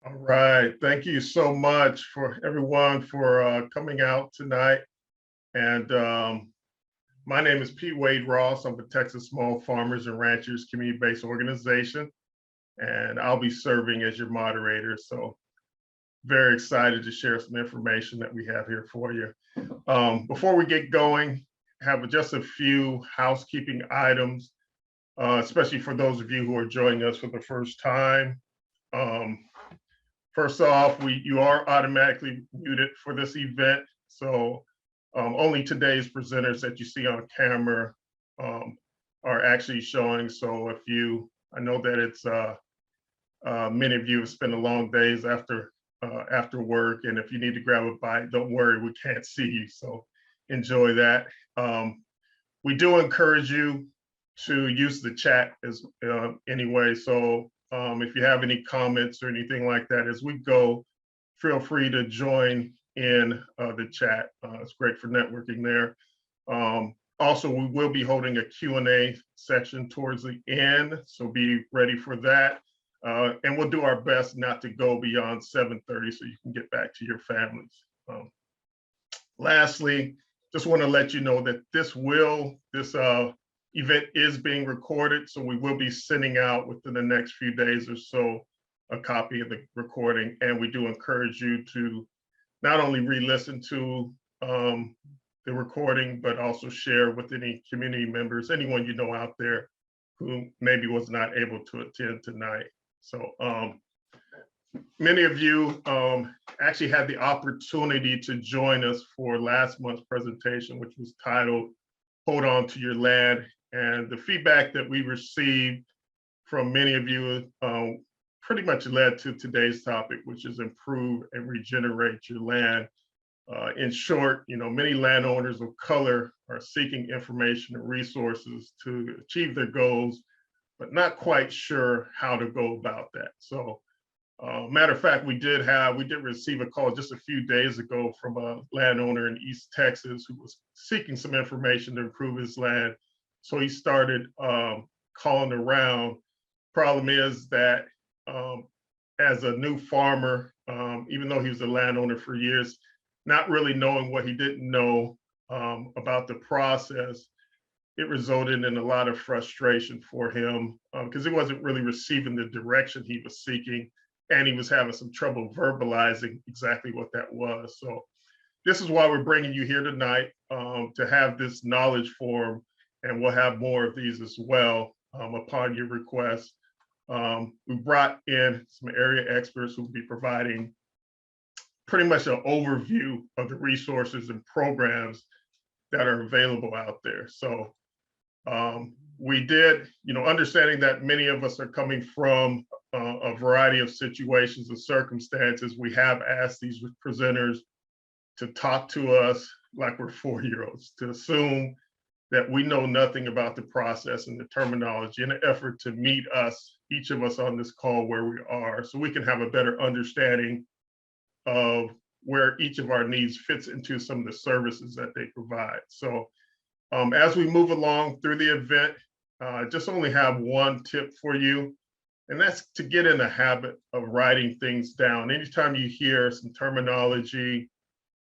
All right. Thank you so much for everyone for coming out tonight. And my name is P.Wade Ross. I'm with Texas Small Farmers and Ranchers Community-Based Organization, and I'll be serving as your moderator. So very excited to share some information that we have here for you. Before we get going, have just a few housekeeping items, especially for those of you who are joining us for the first time. First off, you are automatically muted for this event. So only today's presenters that you see on camera are actually showing. So I know that it's many of you have spent a long days after work, and if you need to grab a bite, don't worry, we can't see you. So enjoy that. We do encourage you to use the chat anyway. So if you have any comments or anything like that as we go, feel free to join in the chat. It's great for networking there. Also, we will be holding a Q&A section towards the end, so be ready for that. And we'll do our best not to go beyond 7:30 so you can get back to your families. Lastly, just want to let you know that this event is being recorded, so we will be sending out within the next few days or so a copy of the recording, and we do encourage you to not only re-listen to the recording, but also share with any community members, anyone you know out there who maybe was not able to attend tonight. So many of you actually had the opportunity to join us for last month's presentation, which was titled Hold On to Your Land. And the feedback that we received from many of you pretty much led to today's topic, which is improve and regenerate your land. In short, many landowners of color are seeking information and resources to achieve their goals, but not quite sure how to go about that. So matter of fact, we did receive a call just a few days ago from a landowner in East Texas who was seeking some information to improve his land. So he started calling around. Problem is that as a new farmer, even though he was a landowner for years, not really knowing what he didn't know about the process, it resulted in a lot of frustration for him because he wasn't really receiving the direction he was seeking, and he was having some trouble verbalizing exactly what that was. So this is why we're bringing you here tonight to have this knowledge forum, and we'll have more of these as well upon your request. We brought in some area experts who will be providing pretty much an overview of the resources and programs that are available out there. So we did, understanding that many of us are coming from a variety of situations and circumstances, we have asked these presenters to talk to us like we're 4-year-olds, to assume that we know nothing about the process and the terminology in an effort to meet us, each of us on this call where we are, so we can have a better understanding of where each of our needs fits into some of the services that they provide. So as we move along through the event, just only have one tip for you, and that's to get in the habit of writing things down. Anytime you hear some terminology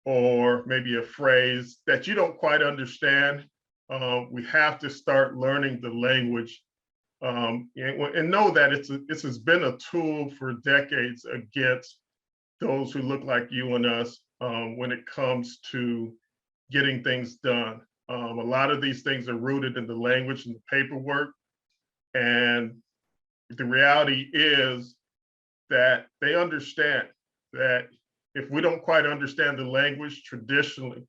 or maybe a phrase that you don't quite understand, we have to start learning the language and know that this has been a tool for decades against those who look like you and us when it comes to getting things done. A lot of these things are rooted in the language and the paperwork, and the reality is that they understand that if we don't quite understand the language traditionally,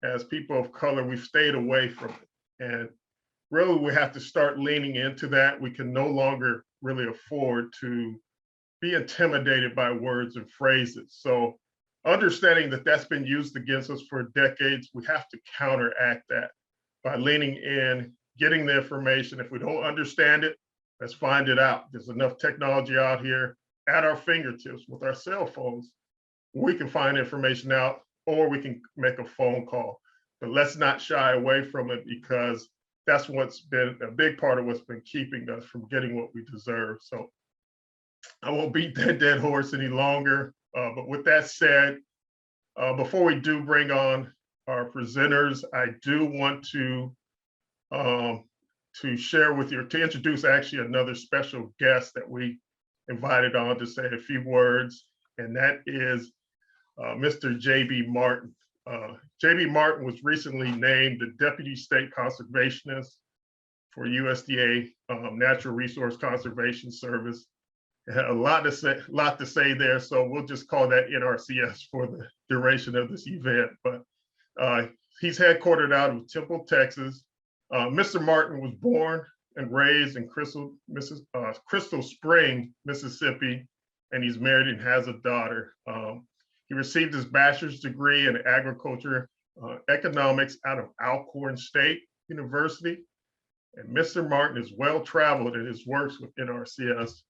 as people of color, we've stayed away from it. And really, we have to start leaning into that. We can no longer really afford to be intimidated by words and phrases. So understanding that that's been used against us for decades, we have to counteract that by leaning in, getting the information. If we don't understand it, let's find it out. There's enough technology out here at our fingertips with our cell phones. We can find information out, or we can make a phone call. But let's not shy away from it, because that's what's been a big part of what's been keeping us from getting what we deserve. So I won't beat that dead horse any longer. But with that said, before we do bring on our presenters, I do want to share with you, to introduce actually another special guest that we invited on to say a few words, and that is Mr. J.B. Martin. J.B. Martin was recently named the Deputy State Conservationist for USDA Natural Resource Conservation Service. It had a lot to say there, so we'll just call that NRCS for the duration of this event. But he's headquartered out of Temple, Texas. Mr. Martin was born and raised in Crystal Spring, Mississippi, and he's married and has a daughter. He received his bachelor's degree in agriculture economics out of Alcorn State University. And Mr. Martin is well-traveled in his works with NRCS,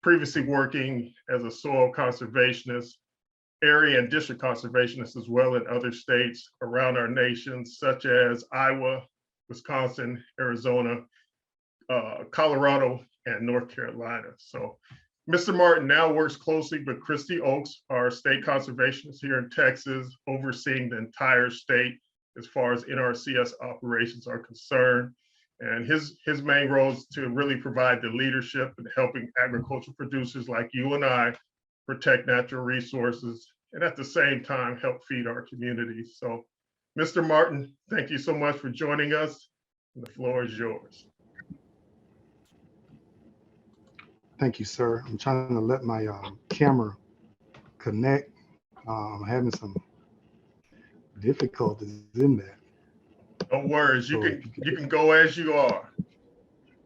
previously working as a soil conservationist, area and district conservationist as well in other states around our nation, such as Iowa, Wisconsin, Arizona, Colorado, and North Carolina. So Mr. Martin now works closely with Christy Oakes, our state conservationist here in Texas, overseeing the entire state as far as NRCS operations are concerned. And his main role is to really provide the leadership in helping agricultural producers like you and I protect natural resources and at the same time help feed our communities. So Mr. Martin, thank you so much for joining us. The floor is yours. Thank you, sir. I'm trying to let my camera connect. I'm having some difficulties in that. No worries. You can go as you are.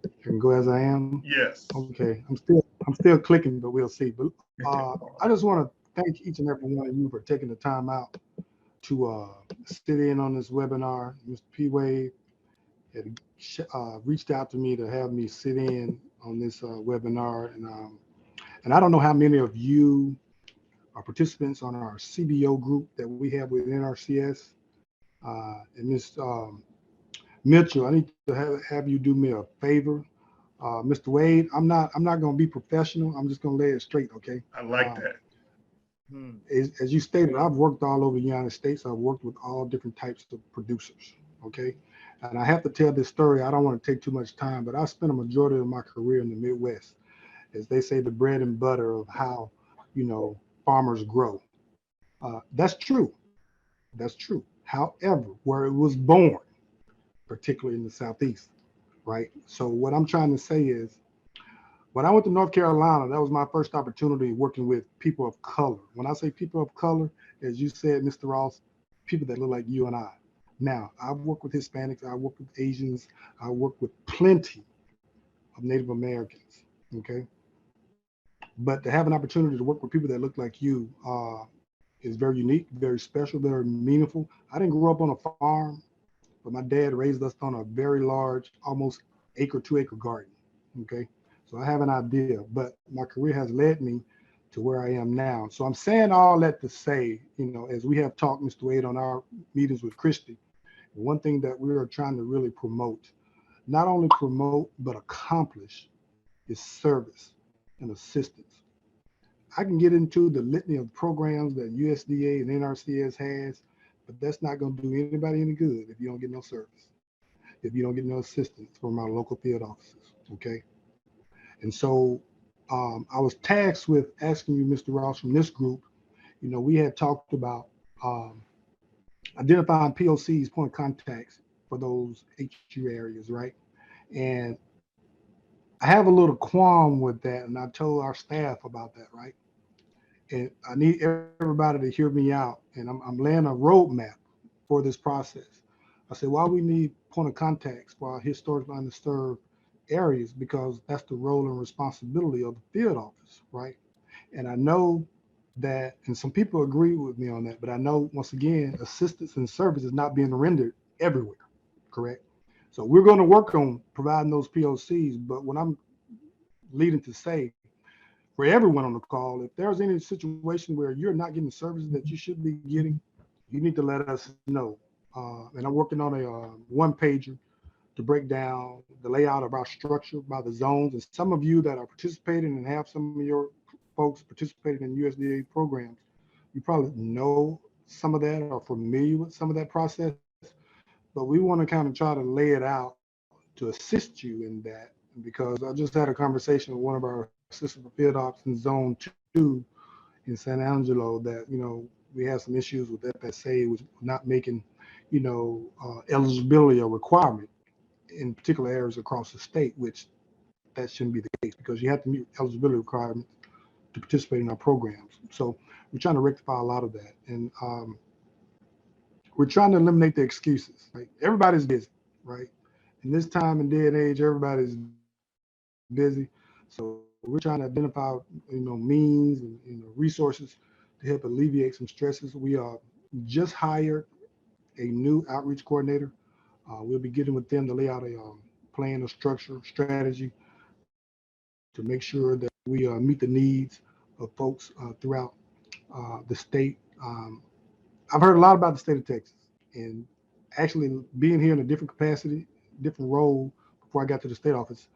I can go as I am? Yes. Okay. I'm still clicking, but we'll see. But I just want to thank each and every one of you for taking the time out to sit in on this webinar. Mr. P.Wade had reached out to me to have me sit in on this webinar, and I don't know how many of you are participants on our CBO group that we have with NRCS. And Ms. Mitchell, I need to have you do me a favor. Mr. Wade, I'm not going to be professional. I'm just going to lay it straight, okay? I like that. As you stated, I've worked all over the United States. I've worked with all different types of producers, okay? And I have to tell this story. I don't want to take too much time, but I spent a majority of my career in the Midwest, as they say, the bread and butter of how, farmers grow. That's true. That's true. However, where it was born, particularly in the Southeast, right? So what I'm trying to say is, when I went to North Carolina, that was my first opportunity working with people of color. When I say people of color, as you said, Mr. Ross, people that look like you and I. Now, I've worked with Hispanics, I work with Asians, I work with plenty of Native Americans, okay? But to have an opportunity to work with people that look like you is very unique, very special, very meaningful. I didn't grow up on a farm, but my dad raised us on a very large, almost 2-acre garden, okay? So I have an idea, but my career has led me to where I am now. So I'm saying all that to say, as we have talked, Mr. Wade, on our meetings with Christy, one thing that we are trying to really promote, not only promote, but accomplish, is service and assistance. I can get into the litany of programs that USDA and NRCS has, but that's not going to do anybody any good if you don't get no service, if you don't get no assistance from our local field offices, okay? And so I was tasked with asking you, Mr. Ross, from this group, we had talked about identifying POCs, point of contacts, for those HU areas, right? And I have a little qualm with that, and I told our staff about that, right? And I need everybody to hear me out, and I'm laying a roadmap for this process. I said, why we need point of contacts for our historically underserved areas, because that's the role and responsibility of the field office, right? And I know that, and some people agree with me on that, but I know, once again, assistance and service is not being rendered everywhere, correct? So we're going to work on providing those POCs, but what I'm leading to say, for everyone on the call, if there's any situation where you're not getting the services that you should be getting, you need to let us know. And I'm working on a one-pager to break down the layout of our structure by the zones. And some of you that are participating and have some of your folks participating in USDA programs, you probably know some of that or familiar with some of that process, but we want to kind of try to lay it out to assist you in that, because I just had a conversation with one of our assistant field ops in Zone 2 in San Angelo that, we have some issues with FSA, which not making, eligibility a requirement in particular areas across the state, which that shouldn't be the case, because you have to meet eligibility requirements to participate in our programs. So we're trying to rectify a lot of that. And we're trying to eliminate the excuses. Right? Everybody's busy, right? In this time and day and age, everybody's busy. So we're trying to identify, means and resources to help alleviate some stresses. We just hired a new outreach coordinator. We'll be getting with them to lay out a plan, a structure, strategy to make sure that we meet the needs of folks throughout the state. I've heard a lot about the state of Texas, and actually being here in a different capacity, different role before I got to the state office,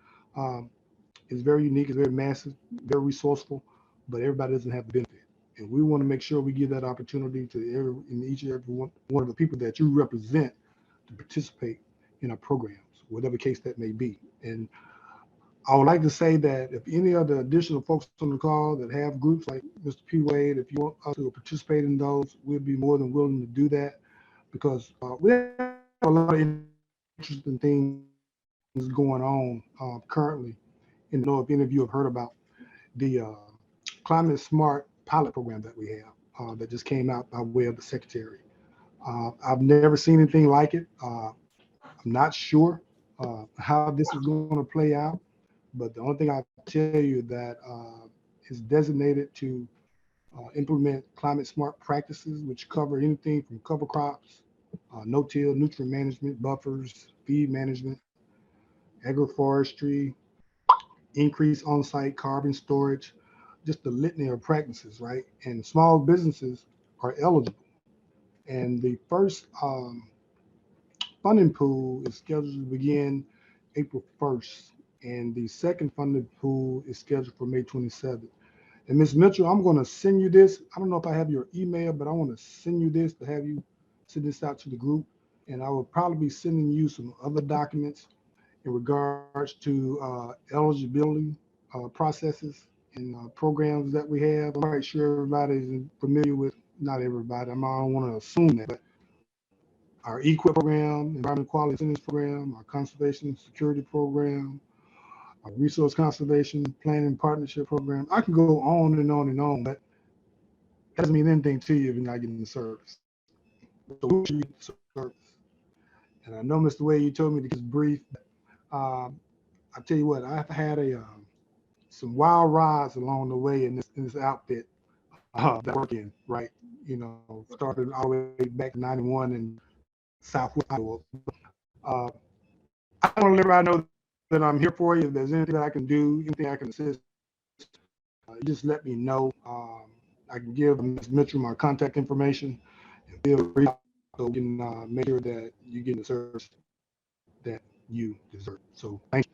is very unique, it's very massive, very resourceful, but everybody doesn't have the benefit. And we want to make sure we give that opportunity to each and every one of the people that you represent to participate in our programs, whatever case that may be. And I would like to say that if any of the additional folks on the call that have groups like Mr. P.Wade, if you want us to participate in those, we'd be more than willing to do that, because we have a lot of interesting things going on currently. And I know if any of you have heard about the Climate Smart pilot program that we have that just came out by way of the secretary. I've never seen anything like it. I'm not sure how this is going to play out, but the only thing I tell you that is designated to implement climate smart practices, which cover anything from cover crops, no-till, nutrient management, buffers, feed management, agroforestry, increase on-site carbon storage, just the litany of practices, right? And small businesses are eligible. And the first funding pool is scheduled to begin April 1st. And the second funding pool is scheduled for May 27th. And Ms. Mitchell, I'm going to send you this. I don't know if I have your email, but I want to send you this to have you send this out to the group. And I will probably be sending you some other documents in regards to eligibility processes and programs that we have. I'm quite sure everybody's familiar with, not everybody, I don't want to assume that, but our EQUIP program, Environmental Quality Incentives Program, our Conservation Security Program, our Resource Conservation Planning Partnership Program. I can go on and on and on, but that doesn't mean anything to you if you're not getting the service. So we should get the service. And I know, Mr. Wade, you told me to just brief. I tell you what, I've had some wild rides along the way in this outfit that I work in, right? Started all the way back in '91 in Southwest Iowa. I want to let everybody know that I'm here for you. If there's anything that I can do, anything I can assist, just let me know. I can give Ms. Mitchell my contact information, and feel free so we can make sure that you get the service that you deserve. So thank you.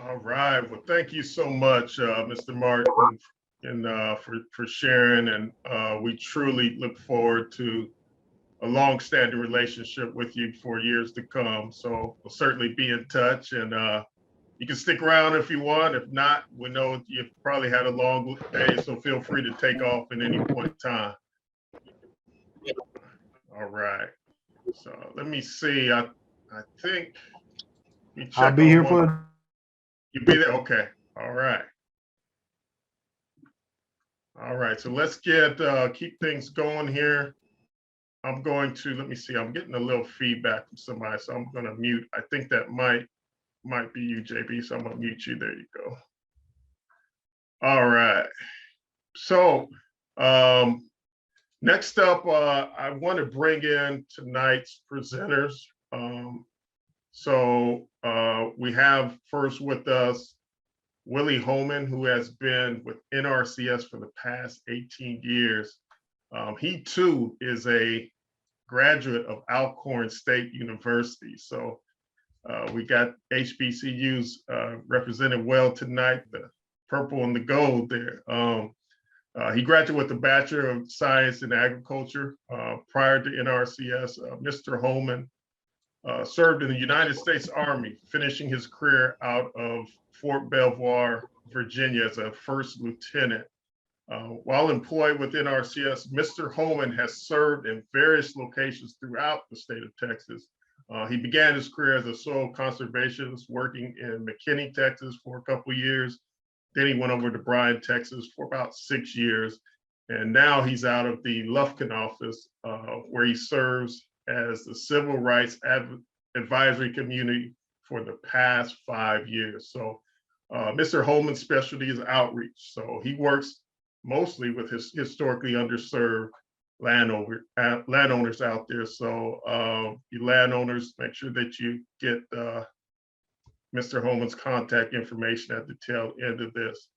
All right. Well, thank you so much, Mr. Martin, and for sharing. And we truly look forward to a long-standing relationship with you for years to come. So we'll certainly be in touch, and you can stick around if you want. If not, we know you've probably had a long day, so feel free to take off at any point in time. All right. So let me see. I think I'll be here for. You'll be there? Okay. All right. All right. So let's keep things going here. I'm going to, let me see, I'm getting a little feedback from somebody, so I'm going to mute. I think that might be you, JB, so I'm going to mute you. There you go. All right. So next up, I want to bring in tonight's presenters. So we have first with us Willie Holmon, who has been with NRCS for the past 18 years. He too is a graduate of Alcorn State University. So we got HBCUs represented well tonight. The purple and the gold there. He graduated with a Bachelor of Science in Agriculture. Prior to NRCS, Mr. Holman served in the United States Army, finishing his career out of Fort Belvoir, Virginia, as a first lieutenant. While employed with NRCS, Mr. Holman has served in various locations throughout the state of Texas. He began his career as a soil conservationist, working in McKinney, Texas for a couple of years. Then he went over to Bryan, Texas for about 6 years. And now he's out of the Lufkin office, where he serves as the Civil Rights Advisory Community for the past 5 years. So Mr. Holman's specialty is outreach. So he works mostly with his historically underserved landowners out there. So you landowners, make sure that you get Mr. Holman's contact information at the tail end of this.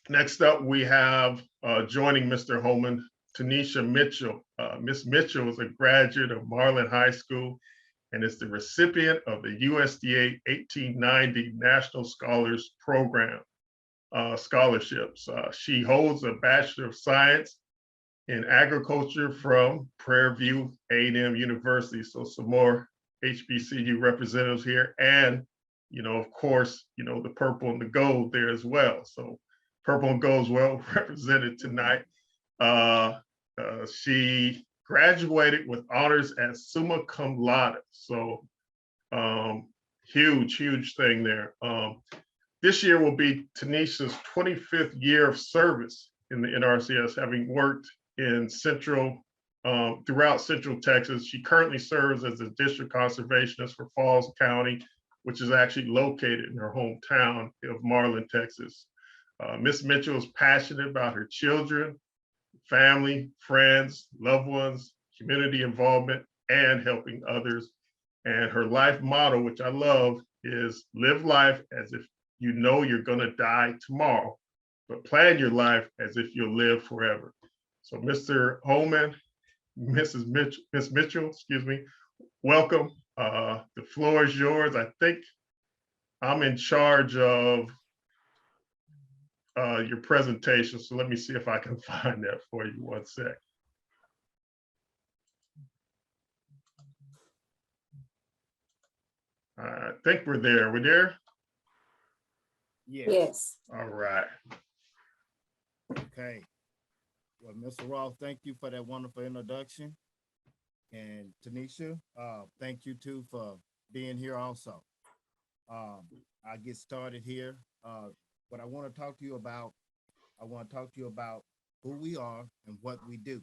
Next up, we have joining Mr. Holman, Tanisha Mitchell. Ms. Mitchell is a graduate of Marlin High School and is the recipient of the USDA 1890 National Scholars Program scholarships. She holds a Bachelor of Science in Agriculture from Prairie View A&M University. So some more HBCU representatives here, and of course, the purple and the gold there as well. So purple and gold is well represented tonight. She graduated with honors as summa cum laude. So huge thing there. This year will be Tanisha's 25th year of service in the NRCS, having worked in throughout Central Texas. She currently serves as a district conservationist for Falls County, which is actually located in her hometown of Marlin, Texas. Ms. Mitchell is passionate about her children, family, friends, loved ones, community involvement, and helping others. And her life motto, which I love, is live life as if you know you're gonna die tomorrow, but plan your life as if you'll live forever. So Mr. Holman, Miss Mitchell, excuse me, welcome. The floor is yours. I think I'm in charge of your presentation, so let me see if I can find that for you. One sec. I think we're there. We're there? Yes. All right. Okay. Well, Mr. Ross, thank you for that wonderful introduction. And Tanisha, thank you too for being here also. I get started here. What I want to talk to you about, who we are and what we do,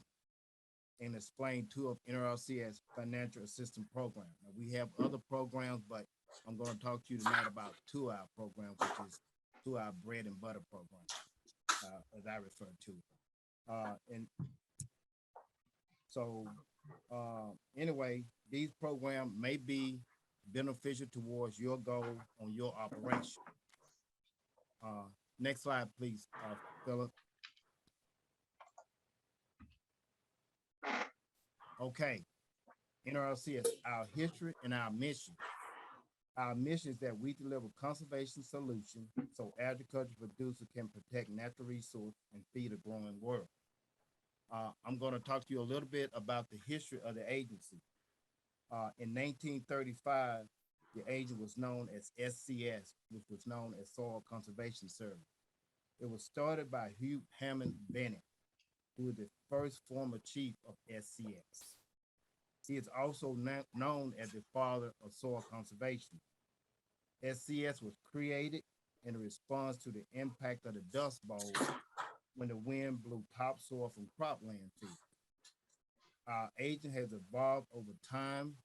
and explain two of NRCS financial assistance program. Now, we have other programs, but I'm going to talk to you tonight about two of our programs, which is two of our bread and butter programs, as I refer to it. And so anyway, these programs may be beneficial towards your goal on your operation. Next slide, please, Philip. Okay, NRCS, our history and our mission. Our mission is that we deliver conservation solutions so agriculture producers can protect natural resources and feed a growing world. I'm going to talk to you a little bit about the history of the agency. In 1935, the agency was known as SCS, which was known as Soil Conservation Service. It was started by Hugh Hammond Bennett, who was the first former chief of SCS. He is also known as the father of soil conservation. SCS was created in response to the impact of the Dust Bowl when the wind blew topsoil from cropland fields. Our agent has evolved over time,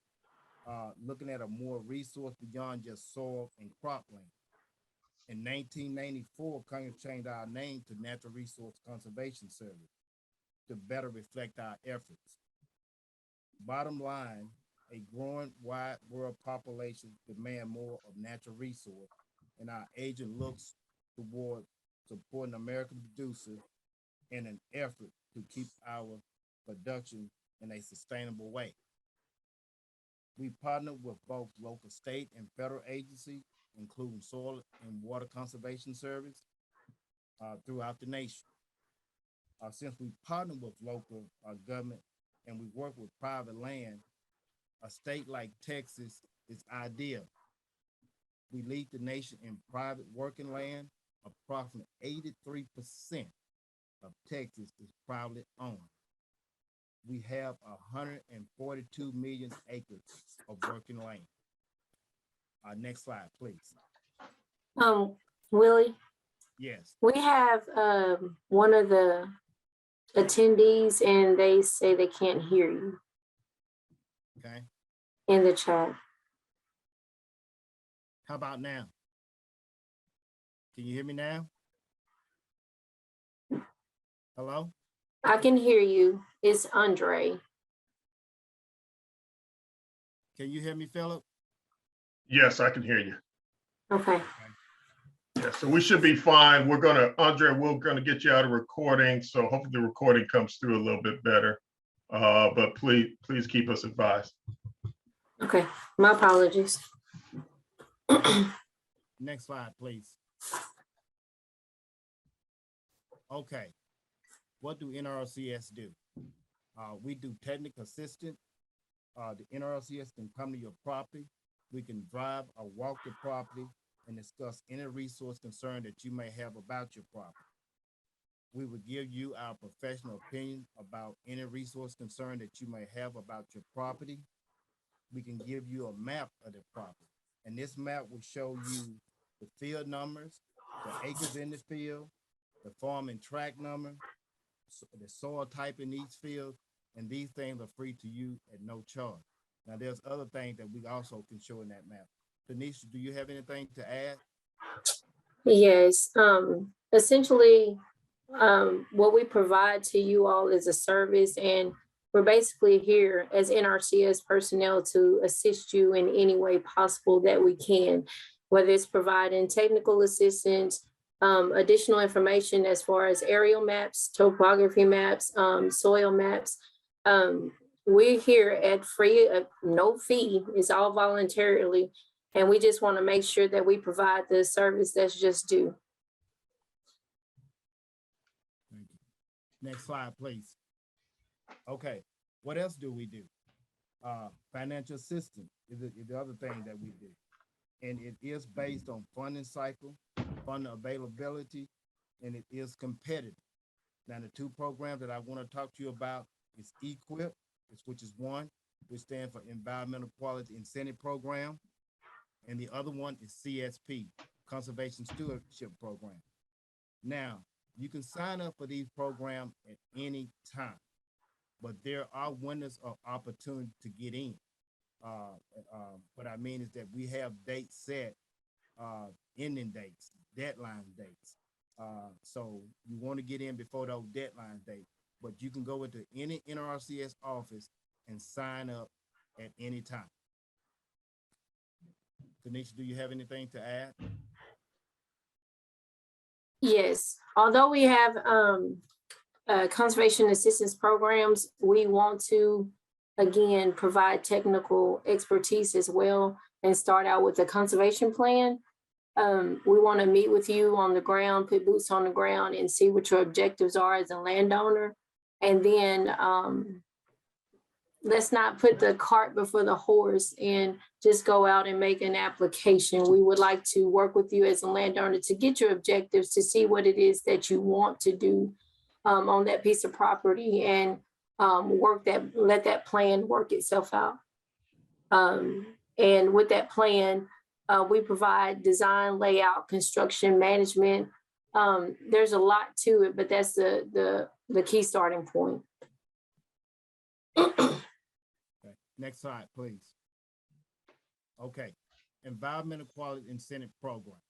looking at a more resource beyond just soil and cropland. In 1994, Congress changed our name to Natural Resource Conservation Service to better reflect our efforts. Bottom line, a growing wide world population demand more of natural resource, and our agent looks toward supporting American producers in an effort to keep our production in a sustainable way. We partner with both local, state, and federal agencies including soil and water conservation service throughout the nation. Since we partner with local government and we work with private land, a state like Texas is ideal. We lead the nation in private working land. Approximately 83% of Texas is privately owned. We have 142 million acres of working land. Next slide, please. Willie, Yes. we have one of the attendees and they say they can't hear you Okay. in the chat. How about now? Can you hear me now? Hello? I can hear you. It's Andre. Can you hear me, Philip? Yes, I can hear you. Okay. Yeah, so we should be fine. Andre, we're gonna get you out of recording, so hopefully the recording comes through a little bit better. But please keep us advised. Okay. My apologies. Next slide, please. Okay. What do NRCS do? We do technical assistance. The NRCS can come to your property. We can drive or walk the property and discuss any resource concern that you may have about your property. We will give you our professional opinion about any resource concern that you may have about your property. We can give you a map of the property, and this map will show you the field numbers, the acres in the field, the farm and tract number, the soil type in each field, and these things are free to you at no charge. Now, there's other things that we also can show in that map. Tanisha, do you have anything to add? Yes. Essentially, what we provide to you all is a service, and we're basically here as NRCS personnel to assist you in any way possible that we can, whether it's providing technical assistance, additional information as far as aerial maps, topography maps, soil maps. We're here at free, no fee. It's all voluntarily. And we just want to make sure that we provide the service that's just due. Thank you. Next slide, please. Okay, what else do we do? Financial assistance is the other thing that we do. And it is based on funding cycle, funding availability, and it is competitive. Now, the two programs that I want to talk to you about is EQIP, which is one, which stands for Environmental Quality Incentive Program. And the other one is CSP, Conservation Stewardship Program. Now, you can sign up for these programs at any time, but there are windows of opportunity to get in. What I mean is that we have dates set, ending dates, deadline dates. So you want to get in before those deadline dates, but you can go into any NRCS office and sign up at any time. Tanisha, do you have anything to add? Yes, although we have conservation assistance programs, we want to, again, provide technical expertise as well and start out with a conservation plan. We want to meet with you on the ground, put boots on the ground and see what your objectives are as a landowner. And then let's not put the cart before the horse and just go out and make an application. We would like to work with you as a landowner to get your objectives, to see what it is that you want to do on that piece of property, and let that plan work itself out. And with that plan, we provide design, layout, construction, management. There's a lot to it, but that's the key starting point. Okay. Next slide, please. Okay, Environmental Quality Incentive Program.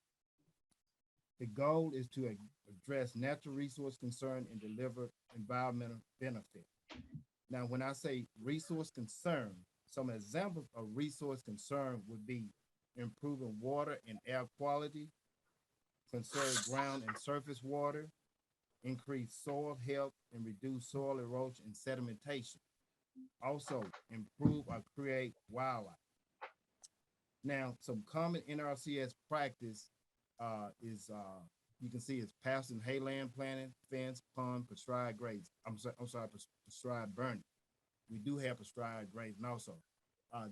The goal is to address natural resource concern and deliver environmental benefit. Now, when I say resource concern, some examples of resource concern would be improving water and air quality, conserve ground and surface water, increase soil health and reduce soil erosion and sedimentation. Also, improve or create wildlife. Now, some common NRCS practice is you can see it's passing hayland planting, fence, pond, prescribed grades. I'm sorry, prescribed burning. We do have prescribed grading also.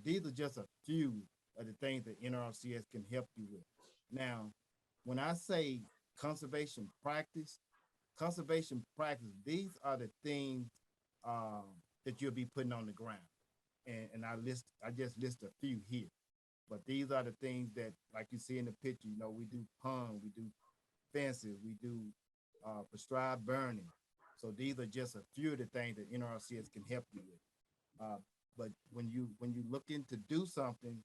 These are just a few of the things that NRCS can help you with. Now, when I say conservation practice, these are the things that you'll be putting on the ground. And I just list a few here. But these are the things that, like you see in the picture, you know, we do pond, we do fences, we do prescribed burning. So these are just a few of the things that NRCS can help you with. But when you look into do something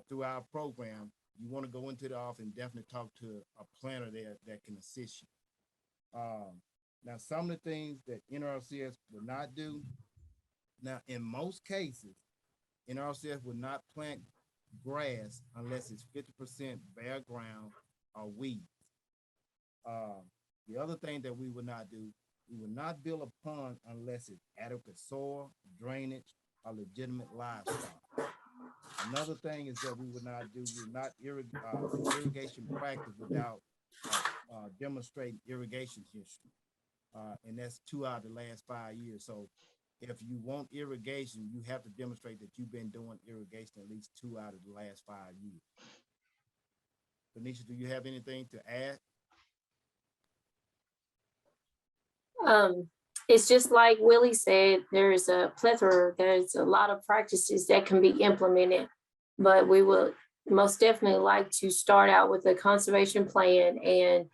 through our program, you want to go into the office and definitely talk to a planner there that can assist you. Now, some of the things that NRCS will not do. Now, in most cases, NRCS will not plant grass unless it's 50% bare ground or weeds. The other thing that we will not do, we will not build a pond unless it's adequate soil, drainage, or legitimate livestock. Another thing is that we will not do, we will not irrigation practice without demonstrating irrigation history. And that's 2 out of the last 5 years. So if you want irrigation, you have to demonstrate that you've been doing irrigation at least 2 out of the last 5 years. Tanisha, do you have anything to add? It's just like Willie said, there's a plethora, there's a lot of practices that can be implemented, but we will most definitely like to start out with a conservation plan and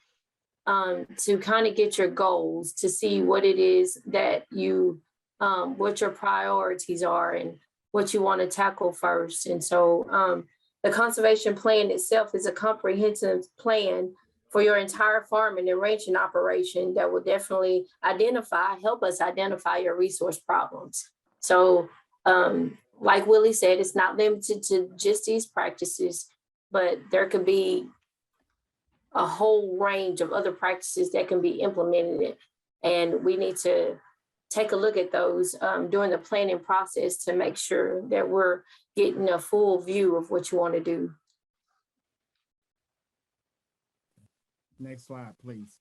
to kind of get your goals, to see what it is that you, what your priorities are and what you want to tackle first. And so the conservation plan itself is a comprehensive plan for your entire farming and ranching operation that will definitely help us identify your resource problems. So like Willie said, it's not limited to just these practices, but there could be a whole range of other practices that can be implemented. And we need to take a look at those during the planning process to make sure that we're getting a full view of what you want to do. Next slide, please.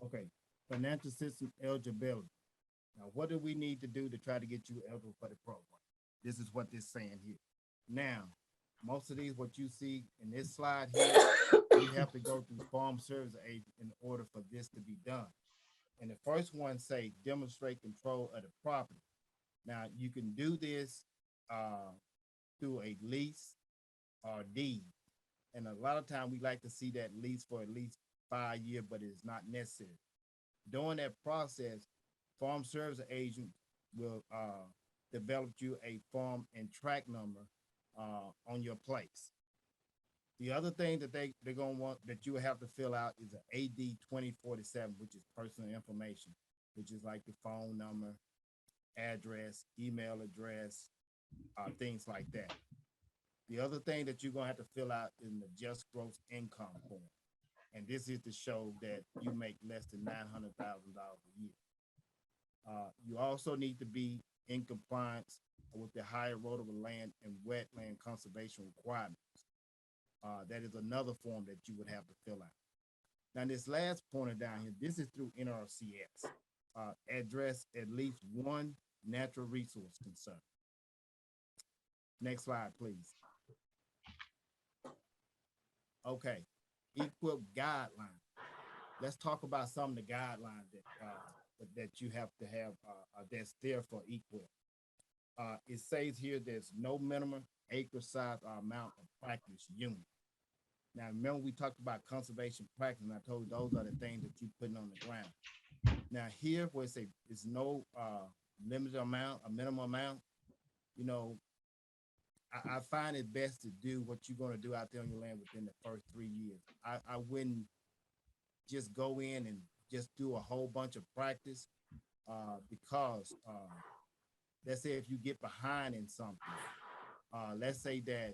Okay, financial system eligibility. Now, what do we need to do to try to get you eligible for the program? This is what this is saying here. Now, most of these, what you see in this slide here, you have to go through farm service agent in order for this to be done. And the first one say demonstrate control of the property. Now, you can do this through a lease or deed. And a lot of times we like to see that lease for at least 5 years, but it's not necessary. During that process, farm service agent will develop you a farm and track number on your place. The other thing that they're gonna want that you will have to fill out is an AD 2047, which is personal information, which is like the phone number, address, email address, things like that. The other thing that you're gonna have to fill out is the just gross income form. And this is to show that you make less than $900,000 a year. You also need to be in compliance with the higher rotable land and wetland conservation requirements. That is another form that you would have to fill out. Now, this last pointer down here, this is through NRCS. Address at least one natural resource concern. Next slide, please. Okay, equip guidelines. Let's talk about some of the guidelines that you have to have that's there for equip. It says here there's no minimum acre size or amount of practice unit. Now, remember we talked about conservation practice, and I told you those are the things that you're putting on the ground. Now, here where it's no limited amount, a minimum amount, you know, I find it best to do what you're going to do out there on your land within the first 3 years. I wouldn't just go in and just do a whole bunch of practice because let's say if you get behind in something, let's say that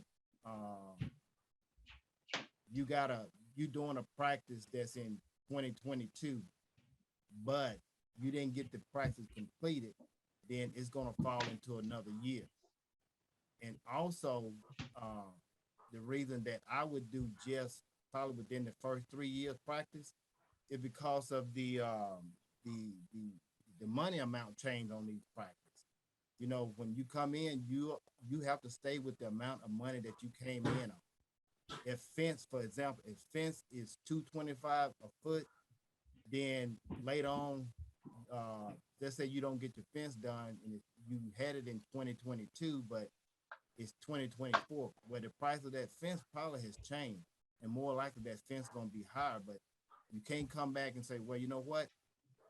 you doing a practice that's in 2022, but you didn't get the practice completed, then it's going to fall into another year. And also, the reason that I would do just probably within the first 3 years practice is because of the money amount change on these practice. You know, when you come in, you have to stay with the amount of money that you came in on. If fence, for example, if fence is $225 a foot, then later on, let's say you don't get your fence done and you had it in 2022, but it's 2024, where the price of that fence probably has changed, and more likely that fence gonna be higher. But you can't come back and say, well, you know what?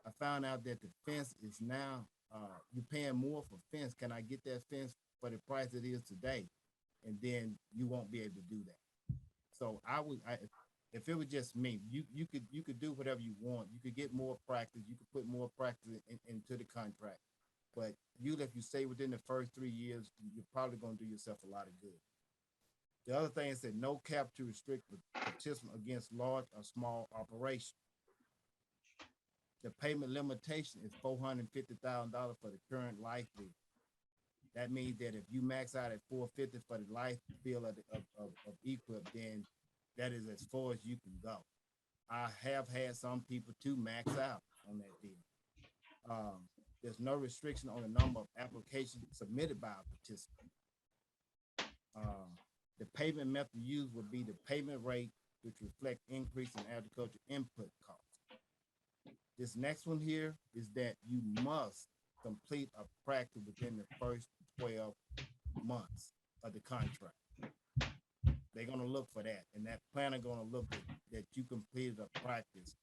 I found out that the fence is now, you're paying more for fence. Can I get that fence for the price it is today? And then you won't be able to do that. So if it was just me, you could do whatever you want. You could get more practice. You could put more practice into the contract. But if you stay within the first 3 years, you're probably going to do yourself a lot of good. The other thing is that no cap to restrict participation against large or small operations. The payment limitation is $450,000 for the current life bill. That means that if you max out at $450 for the life bill of EQIP, then that is as far as you can go. I have had some people to max out on that deal. There's no restriction on the number of applications submitted by a participant. The payment method used would be the payment rate, which reflect increase in agriculture input costs. This next one here is that you must complete a practice within the first 12 months of the contract. They're gonna look for that, and that planner gonna look at that you completed a practice.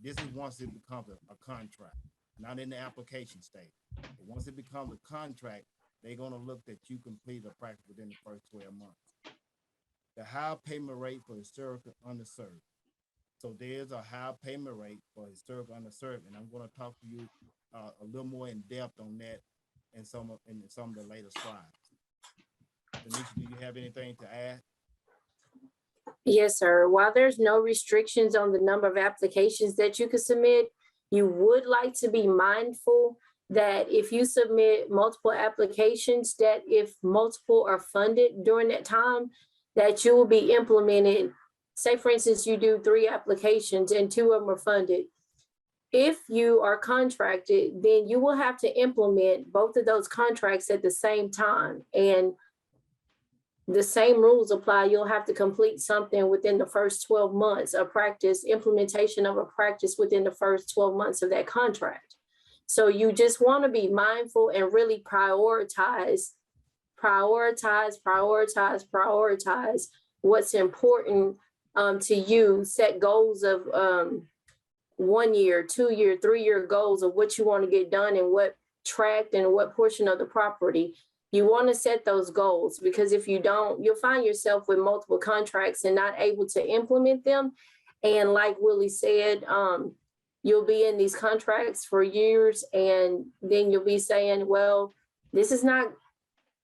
This is once it becomes a contract, not in the application stage. But once it becomes a contract, they're gonna look that you completed a practice within the first 12 months. The high payment rate for historically underserved. So there's a high payment rate for historically underserved, and I'm gonna talk to you a little more in depth on that in some of the later slides. Tanisha, do you have anything to add? Yes, sir. While there's no restrictions on the number of applications that you could submit, you would like to be mindful that if you submit multiple applications, that if multiple are funded during that time, that you will be implemented. Say, for instance, you do 3 applications and 2 of them are funded. If you are contracted, then you will have to implement both of those contracts at the same time. And the same rules apply. You'll have to complete something within the first 12 months of practice, implementation of a practice within the first 12 months of that contract. So you just want to be mindful and really prioritize what's important to you. Set goals of 1 year, 2 year, 3 year goals of what you want to get done and what tract and what portion of the property. You want to set those goals, because if you don't, you'll find yourself with multiple contracts and not able to implement them. And like Willie said, you'll be in these contracts for years, and then you'll be saying, well, this is not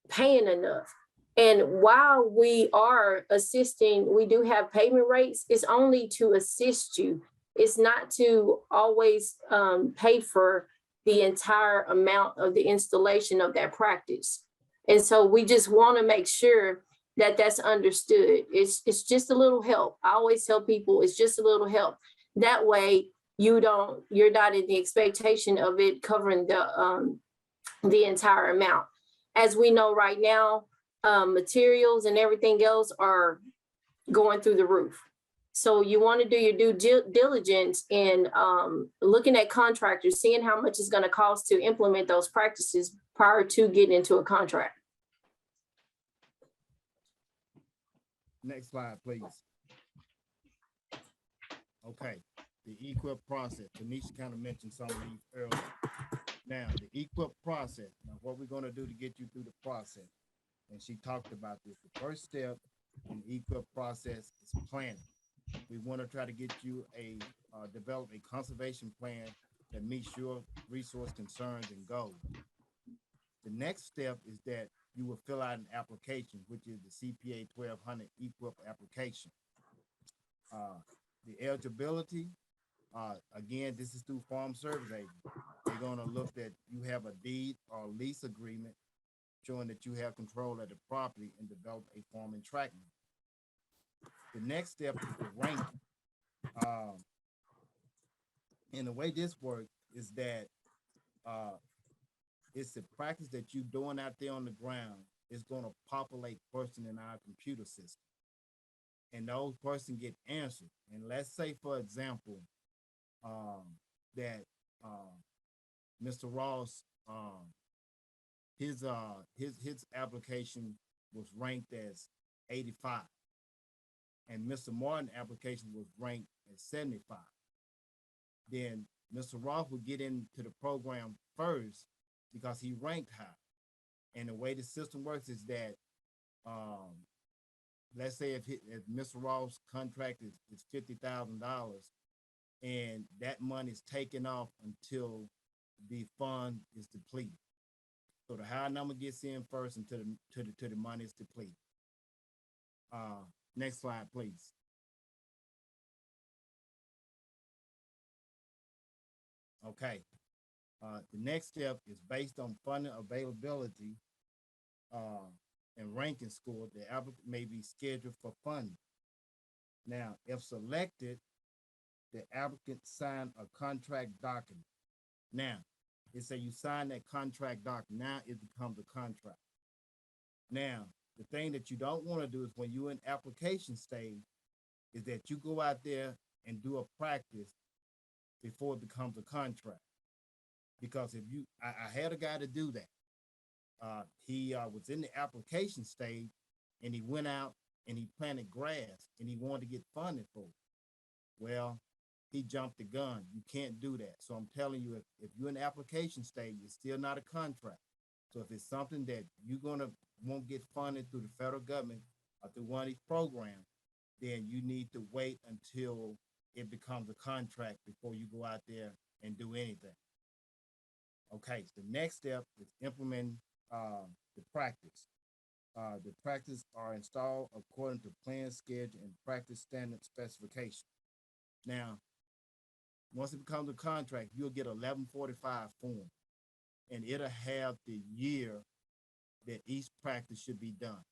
paying enough. And while we are assisting, we do have payment rates. It's only to assist you. It's not to always pay for the entire amount of the installation of that practice. And so we just want to make sure that that's understood. It's just a little help. I always tell people it's just a little help. That way you're not in the expectation of it covering the entire amount. As we know right now, materials and everything else are going through the roof. So you want to do your due diligence in looking at contractors, seeing how much it's going to cost to implement those practices prior to getting into a contract. Next slide, please. Okay, the EQIP process. Tanisha kind of mentioned some of these earlier. Now, the EQIP process. Now, what we're going to do to get you through the process, and she talked about this. The first step in the EQIP process is planning. We want to try to get you develop a conservation plan that meets your resource concerns and goals. The next step is that you will fill out an application, which is the CPA 1200 EQIP application. The eligibility, again, this is through Farm Service Agent. They're going to look that you have a deed or lease agreement ensuring that you have control of the property and develop a farm and tract map. The next step is the ranking. And the way this works is that it's the practice that you're doing out there on the ground is going to populate person in our computer system. And those person get answered. And let's say, for example, that Mr. Ross, his application was ranked as 85. And Mr. Martin's application was ranked as 75. Then Mr. Ross would get into the program first because he ranked high. And the way the system works is that, let's say if Mr. Ross' contract is $50,000 and that money is taken off until the fund is depleted. So the high number gets in first until the money is depleted. Next slide, please. Okay. The next step is based on funding availability and ranking score. The applicant may be scheduled for funding. Now, if selected, the applicant sign a contract document. Now, it say you sign that contract document. Now it becomes a contract. Now, the thing that you don't want to do is when you're in application stage, is that you go out there and do a practice before it becomes a contract. Because if you, I had a guy to do that. He was in the application stage and he went out and he planted grass and he wanted to get funded for it. Well, he jumped the gun. You can't do that. So I'm telling you, if you're in the application stage, it's still not a contract. So if it's something that you're won't get funded through the federal government or through one of these programs, then you need to wait until it becomes a contract before you go out there and do anything. Okay, so the next step is implementing the practice. The practice are installed according to plan, schedule, and practice standard specification. Now, once it becomes a contract, you'll get 1145 form, and it'll have the year that each practice should be done.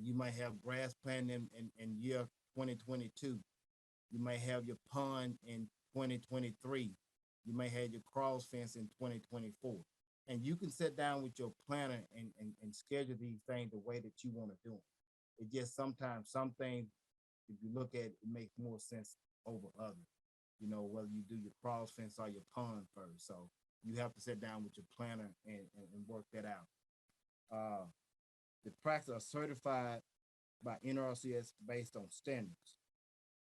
You might have grass planting in year 2022. You may have your pond in 2023. You may have your cross fence in 2024. And you can sit down with your planner and schedule these things the way that you want to do them. It just sometimes some things, if you look at it, it makes more sense over others. You know, whether you do your cross fence or your pond first. So you have to sit down with your planner and work that out. The practices are certified by NRCS based on standards.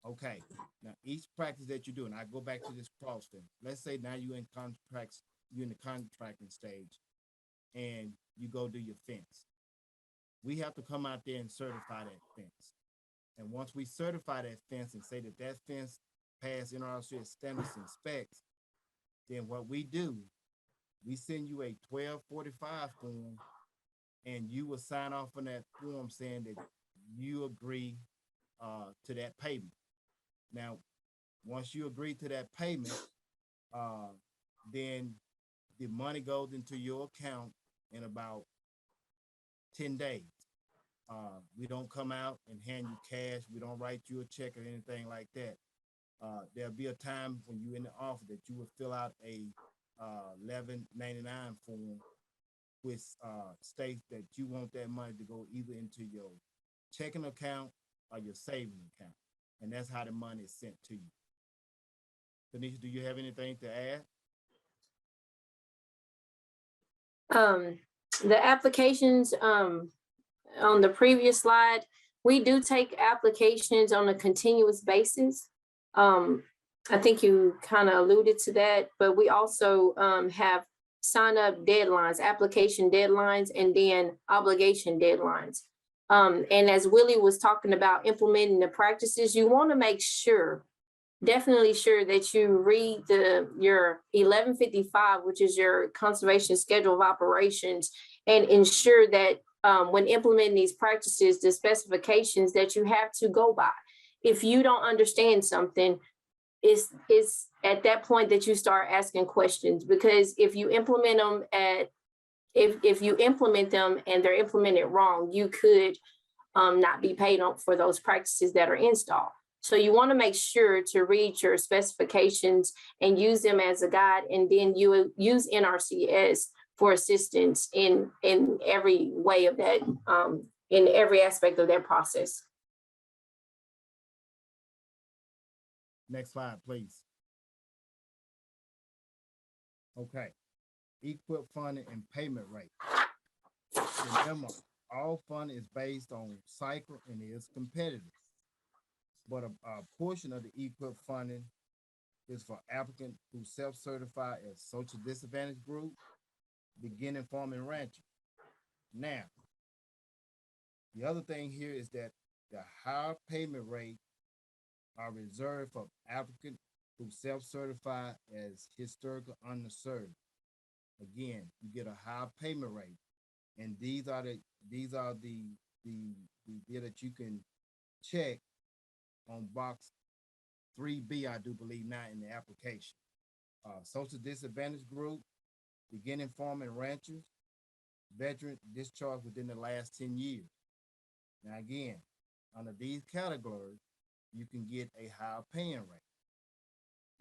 Okay, now each practice that you do, and I go back to this cross fence. Let's say now you're in contracts, you're in the contracting stage, and you go do your fence. We have to come out there and certify that fence. And once we certify that fence and say that that fence passed NRCS standards and specs, then what we do, we send you a 1245 form, and you will sign off on that form saying that you agree to that payment. Now, once you agree to that payment, then the money goes into your account in about 10 days. We don't come out and hand you cash. We don't write you a check or anything like that. There'll be a time when you're in the office that you will fill out a 1199 form, which states that you want that money to go either into your checking account or your savings account. And that's how the money is sent to you. Tanisha, do you have anything to add? The applications on the previous slide, we do take applications on a continuous basis. I think you kind of alluded to that, but we also have sign up deadlines, application deadlines, and then obligation deadlines. And as Willie was talking about implementing the practices, you want to make sure, definitely sure that you read your 1155, which is your conservation schedule of operations, and ensure that when implementing these practices, the specifications that you have to go by. If you don't understand something, it's at that point that you start asking questions, because if you implement them at if you implement them and they're implemented wrong, you could not be paid on for those practices that are installed. So you want to make sure to read your specifications and use them as a guide, and then you use NRCS for assistance in every way of that, in every aspect of that process. Next slide, please. Okay, equip funding and payment rate. Remember, all funding is based on cycle and is competitive. But a portion of the equip funding is for applicants who self-certify as social disadvantaged group, beginning farm and ranching. Now, the other thing here is that the higher payment rate are reserved for applicants who self-certify as historically underserved. Again, you get a higher payment rate, and these are the that you can check on box 3B, I do believe now in the application. Social disadvantaged group, beginning farm and ranchers, veteran discharged within the last 10 years. Now again, under these categories, you can get a higher paying rate.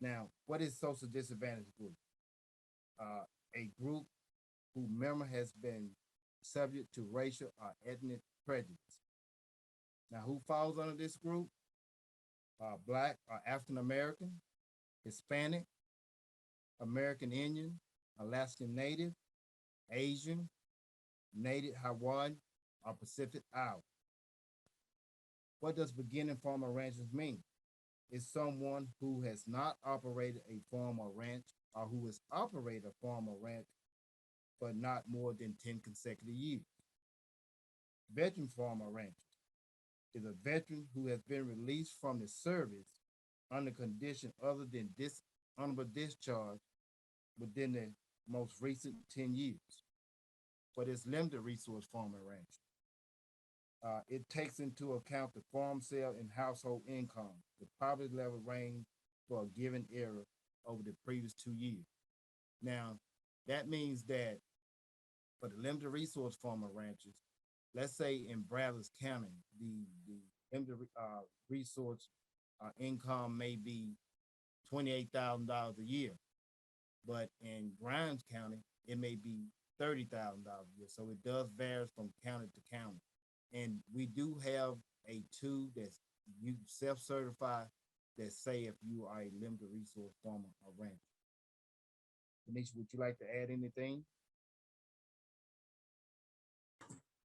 Now, what is social disadvantaged group? A group whose member has been subject to racial or ethnic prejudice. Now, who falls under this group? Black or African American, Hispanic, American Indian, Alaskan Native, Asian, Native Hawaiian, or Pacific Island. What does beginning farm or ranchers mean? It's someone who has not operated a farm or ranch, or who has operated a farm or ranch, but not more than 10 consecutive years. Veteran farm or rancher is a veteran who has been released from the service under condition other than dishonorable discharge within the most recent 10 years. For this limited resource farm and rancher, it takes into account the farm sale and household income. The poverty level range for a given era over the previous 2 years. Now, that means that for the limited resource farmer ranchers, let's say in Brazos County, the limited resource income may be $28,000 a year, but in Grimes County, it may be $30,000 a year. So it does vary from county to county. And we do have a tool that's you self-certify that say if you are a limited resource farmer or rancher. Tanisha, would you like to add anything?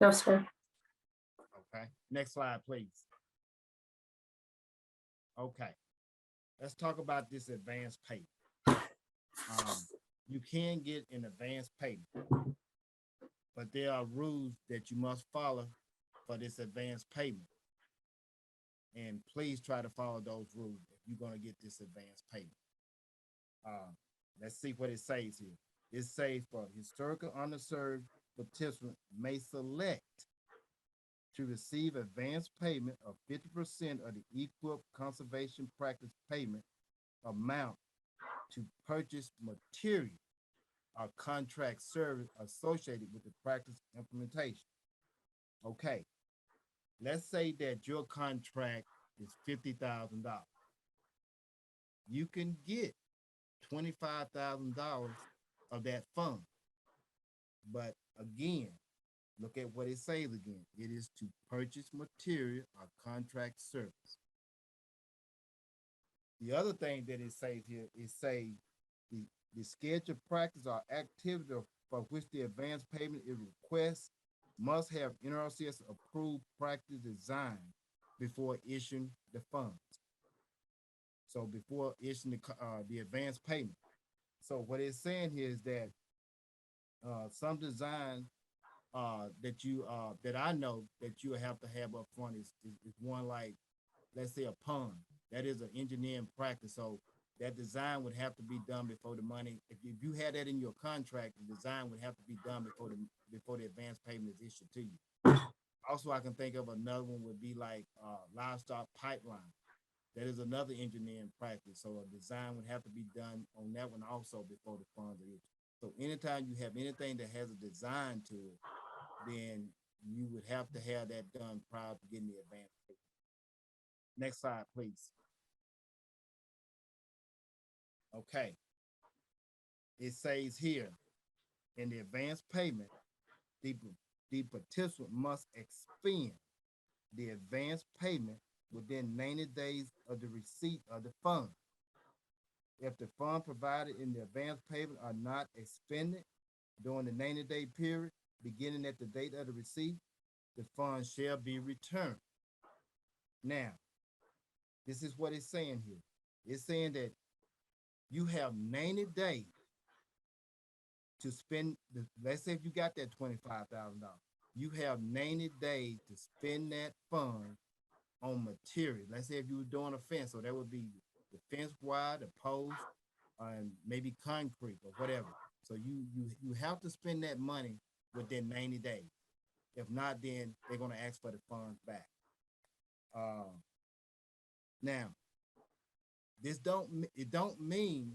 No, sir. Okay, next slide, please. Okay, let's talk about this advanced payment. You can get an advanced payment, but there are rules that you must follow for this advanced payment. And please try to follow those rules if you're going to get this advanced payment. Let's see what it says here. It says for historical underserved participant may select to receive advanced payment of 50% of the equal conservation practice payment amount to purchase material or contract service associated with the practice implementation. Okay, let's say that your contract is $50,000. You can get $25,000 of that fund. But again, look at what it says again. It is to purchase material or contract service. The other thing that it says here is say the scheduled practice or activity for which the advance payment is requested must have NRCS approved practice design before issuing the funds. So before issuing the advance payment. So what it's saying here is that some design that I know that you have to have up front is one like, let's say a pond. That is an engineering practice. So that design would have to be done before the money. If you had that in your contract, the design would have to be done before the advance payment is issued to you. Also, I can think of another one would be like livestock pipeline. That is another engineering practice. So a design would have to be done on that one also before the funds are issued. So anytime you have anything that has a design to it, then you would have to have that done prior to getting the advance payment. Next slide, please. Okay. It says here, in the advance payment, the participant must expend the advance payment within 90 days of the receipt of the fund. If the fund provided in the advance payment are not expended during the 90-day period, beginning at the date of the receipt, the fund shall be returned. Now, this is what it's saying here. It's saying that you have 90 days to spend, let's say if you got that $25,000, you have 90 days to spend that fund on material. Let's say if you were doing a fence, so that would be the fence wire, the post, and maybe concrete or whatever. So you have to spend that money within 90 days. If not, then they're going to ask for the funds back. Now, it don't mean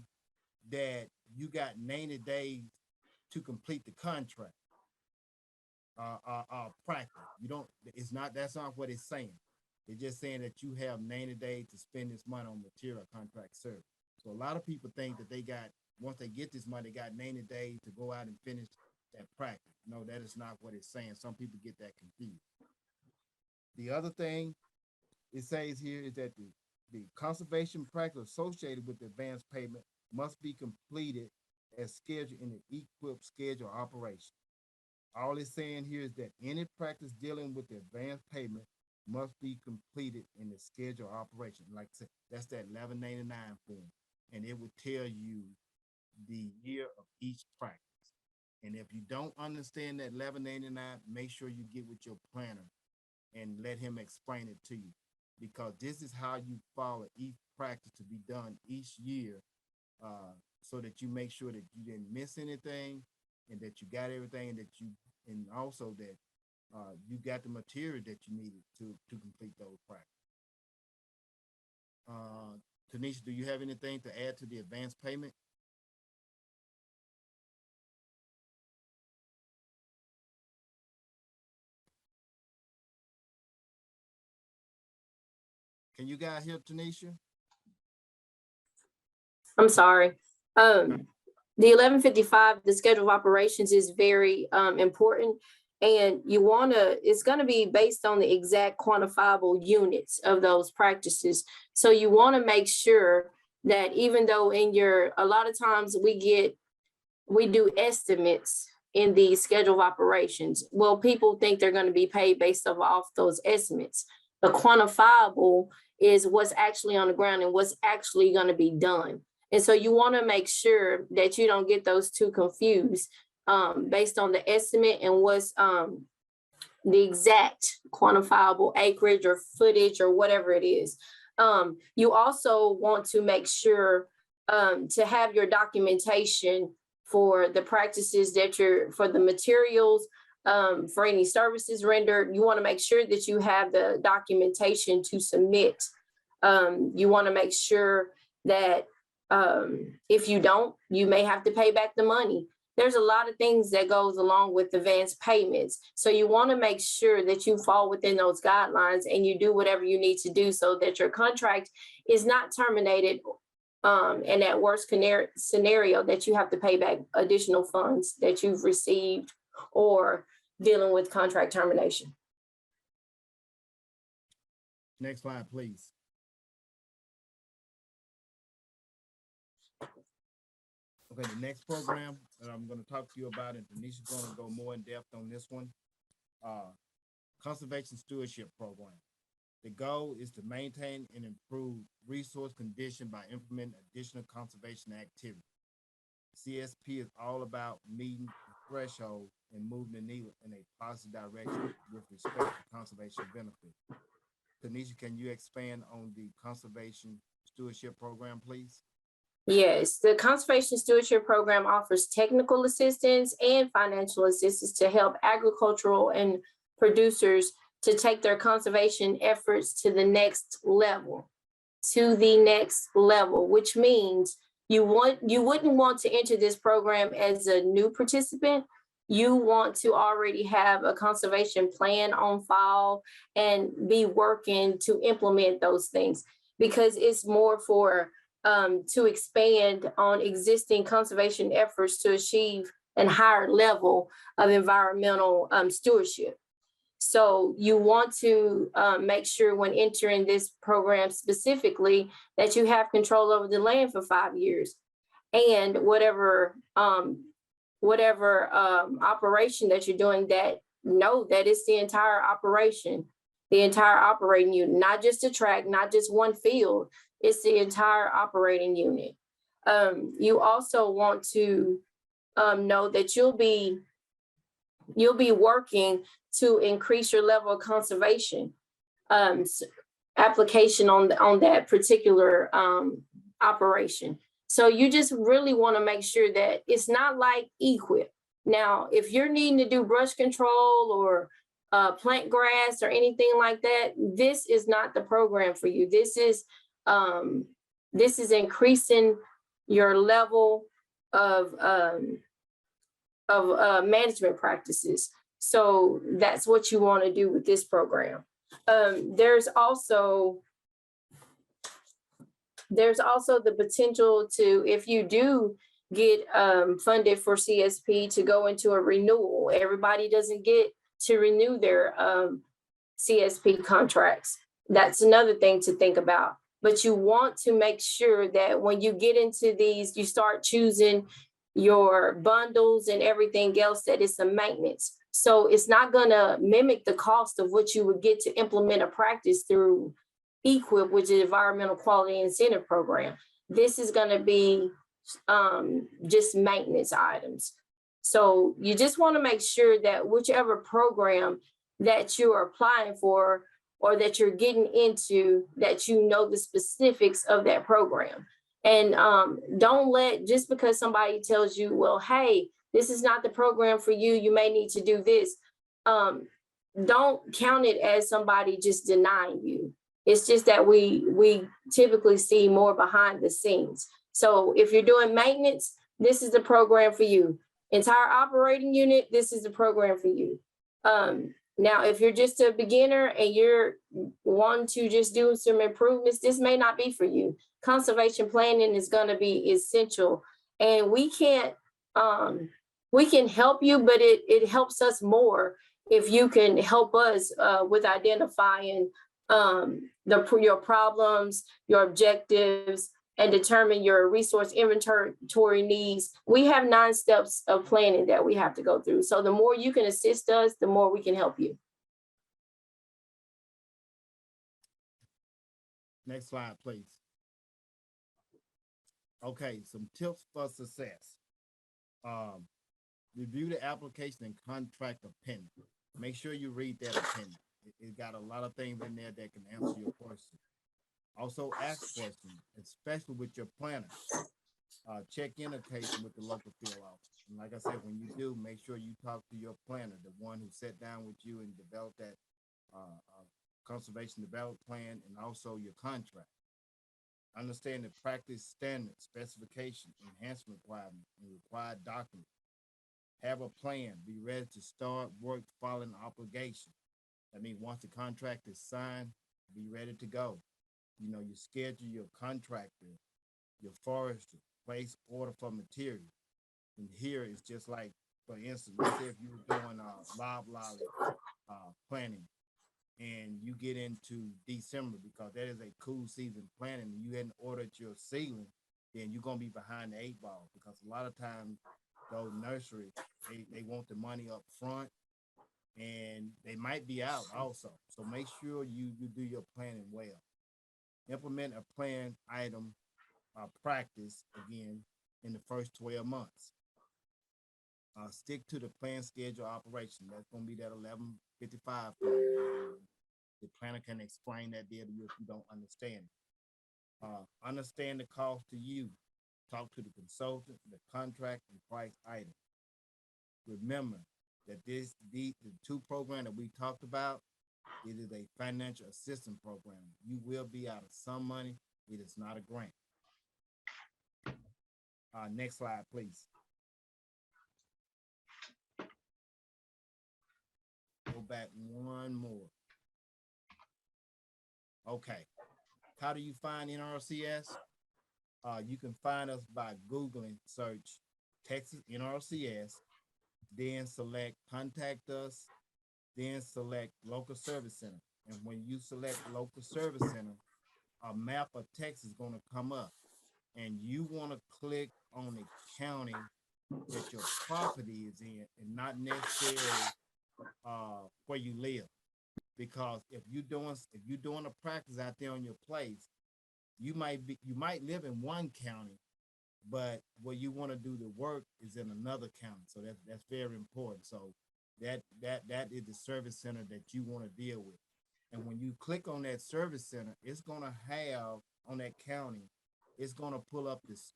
that you got 90 days to complete the contract. Practice. You don't. That's not what it's saying. It's just saying that you have 90 days to spend this money on material contract service. So a lot of people think that once they get this money, they got 90 days to go out and finish that practice. No, that is not what it's saying. Some people get that confused. The other thing it says here is that the conservation practice associated with the advance payment must be completed as scheduled in the equipped schedule operation. All it's saying here is that any practice dealing with the advance payment must be completed in the schedule operation. Like I said, that's that 1199 form. And it would tell you the year of each practice. And if you don't understand that 1199, make sure you get with your planner and let him explain it to you. Because this is how you follow each practice to be done each year, so that you make sure that you didn't miss anything and that you got everything, and also that you got the material that you needed to complete those practices. Tanisha, do you have anything to add to the advance payment? Can you guys hear Tanisha? I'm sorry. The 1155, the schedule of operations is very important. And it's going to be based on the exact quantifiable units of those practices. So you want to make sure that even though a lot of times we do estimates in the schedule of operations. Well, people think they're going to be paid based off those estimates. The quantifiable is what's actually on the ground and what's actually going to be done. And so you want to make sure that you don't get those two confused based on the estimate and what's the exact quantifiable acreage or footage or whatever it is. You also want to make sure to have your documentation for the practices for the materials, for any services rendered. You want to make sure that you have the documentation to submit. You want to make sure that if you don't, you may have to pay back the money. There's a lot of things that goes along with advance payments. So you want to make sure that you fall within those guidelines and you do whatever you need to do so that your contract is not terminated in that worst scenario that you have to pay back additional funds that you've received or dealing with contract termination. Next slide, please. Okay, the next program that I'm going to talk to you about, and Tanisha's going to go more in depth on this one, Conservation Stewardship Program. The goal is to maintain and improve resource condition by implementing additional conservation activity. CSP is all about meeting the threshold and moving the needle in a positive direction with respect to conservation benefits. Tanisha, can you expand on the Conservation Stewardship Program, please? Yes, the Conservation Stewardship Program offers technical assistance and financial assistance to help agricultural and producers to take their conservation efforts to the next level, which means you wouldn't want to enter this program as a new participant. You want to already have a conservation plan on file and be working to implement those things, because it's more for to expand on existing conservation efforts to achieve a higher level of environmental stewardship. So you want to make sure when entering this program specifically that you have control over the land for 5 years, and whatever operation that you're doing, that know that it's the entire operation, the entire operating unit, not just a track, not just one field, it's the entire operating unit. You also want to know that you'll be working to increase your level of conservation application on that particular operation. So you just really want to make sure that it's not like equip. Now, if you're needing to do brush control or plant grass or anything like that, this is not the program for you. This is increasing your level of management practices. So that's what you want to do with this program. There's also the potential to, if you do get funded for CSP, to go into a renewal. Everybody doesn't get to renew their CSP contracts. That's another thing to think about. But you want to make sure that when you get into these, you start choosing your bundles and everything else, that it's a maintenance. So it's not going to mimic the cost of what you would get to implement a practice through EQIP, which is Environmental Quality Incentive Program. This is going to be just maintenance items. So you just want to make sure that whichever program that you are applying for or that you're getting into, that you know the specifics of that program. And don't let, just because somebody tells you, well, hey, this is not the program for you, you may need to do this. Don't count it as somebody just denying you. It's just that we typically see more behind the scenes. So if you're doing maintenance, this is the program for you. Entire operating unit, this is the program for you. Now, if you're just a beginner and you're wanting to just do some improvements, this may not be for you. Conservation planning is going to be essential, and we can help you, but it helps us more if you can help us with identifying your problems, your objectives, and determine your resource inventory needs. We have 9 steps of planning that we have to go through. So the more you can assist us, the more we can help you. Next slide, please. Okay, some tips for success. Review the application and contract opinion. Make sure you read that opinion. It got a lot of things in there that can answer your question. Also ask questions, especially with your planner. Check in occasion with the local field office. And like I said, when you do, make sure you talk to your planner, the one who sat down with you and developed that conservation development plan, and also your contract. Understand the practice standards, specification, enhancement requirements, and required documents. Have a plan. Be ready to start work following obligation. I mean, once the contract is signed, be ready to go. You know, you schedule your contractor, your forester, place order for material. And here it's just like, for instance, let's say if you were doing loblolly planning, and you get into December, because that is a cool season planning, and you hadn't ordered your ceiling, then you're gonna be behind the 8 ball, because a lot of times those nurseries, they want the money up front, and they might be out also. So make sure you do your planning well. Implement a plan item practice again in the first 12 months. Stick to the plan schedule operation. That's going to be that 1155 plan. The planner can explain that there to you if you don't understand it. Understand the cost to you. Talk to the consultant, the contract, and price item. Remember that the 2 programs that we talked about, it is a financial assistance program. You will be out of some money. It is not a grant. Next slide, please. Go back one more. Okay. How do you find NRCS? You can find us by Googling, search Texas NRCS, then select contact us, then select local service center. And when you select local service center, a map of Texas is going to come up, and you want to click on the county that your property is in and not necessarily where you live. Because if you're doing a practice out there on your place, you might live in one county, but where you want to do the work is in another county. So that's very important. So that is the service center that you want to deal with. And when you click on that service center, it's going to have on that county, it's going to pull up this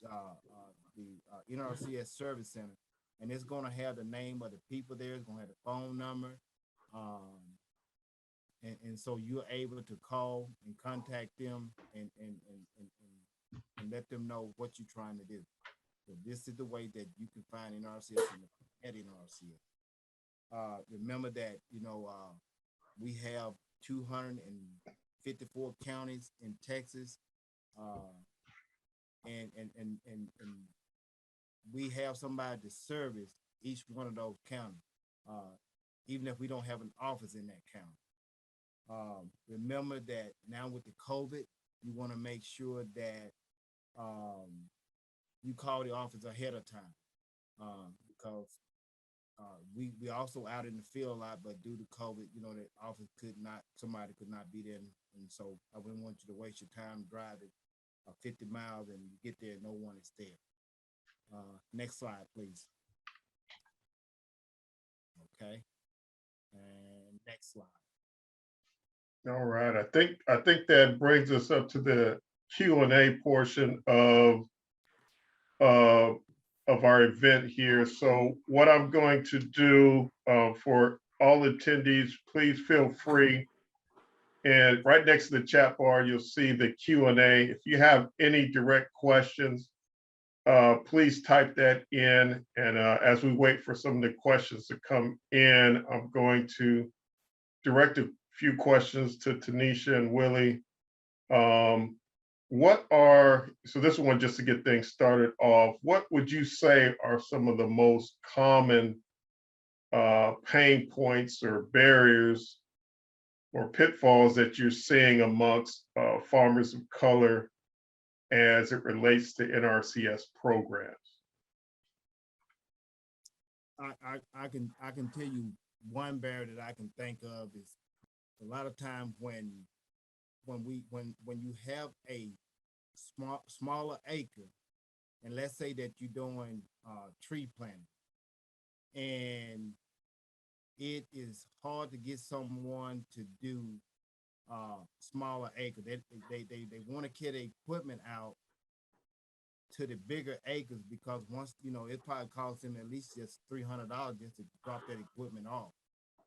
the NRCS Service Center, and it's going to have the name of the people there. It's going to have the phone number, and so you're able to call and contact them and let them know what you're trying to do. So this is the way that you can find NRCS at NRCS. Remember that we have 254 counties in Texas, and we have somebody to service each one of those counties, even if we don't have an office in that county. Remember that now with the COVID, you want to make sure that you call the office ahead of time, because we also out in the field a lot, but due to COVID, the office somebody could not be there. And so I wouldn't want you to waste your time driving 50 miles and you get there and no one is there. Next slide, please. Okay. And next slide. All right, I think that brings us up to the Q&A portion of our event here. So what I'm going to do for all attendees, please feel free. And right next to the chat bar, you'll see the Q&A. If you have any direct questions, please type that in. And as we wait for some of the questions to come in, I'm going to direct a few questions to Tanisha and Willie. So this one, just to get things started off, what would you say are some of the most common pain points or barriers or pitfalls that you're seeing amongst farmers of color as it relates to NRCS programs? I can tell you one barrier that I can think of is a lot of times when you have a smaller acre, and let's say that you're doing tree planting, and it is hard to get someone to do smaller acre. They want to carry the equipment out to the bigger acres, because once it probably costs them at least just $300 just to drop that equipment off.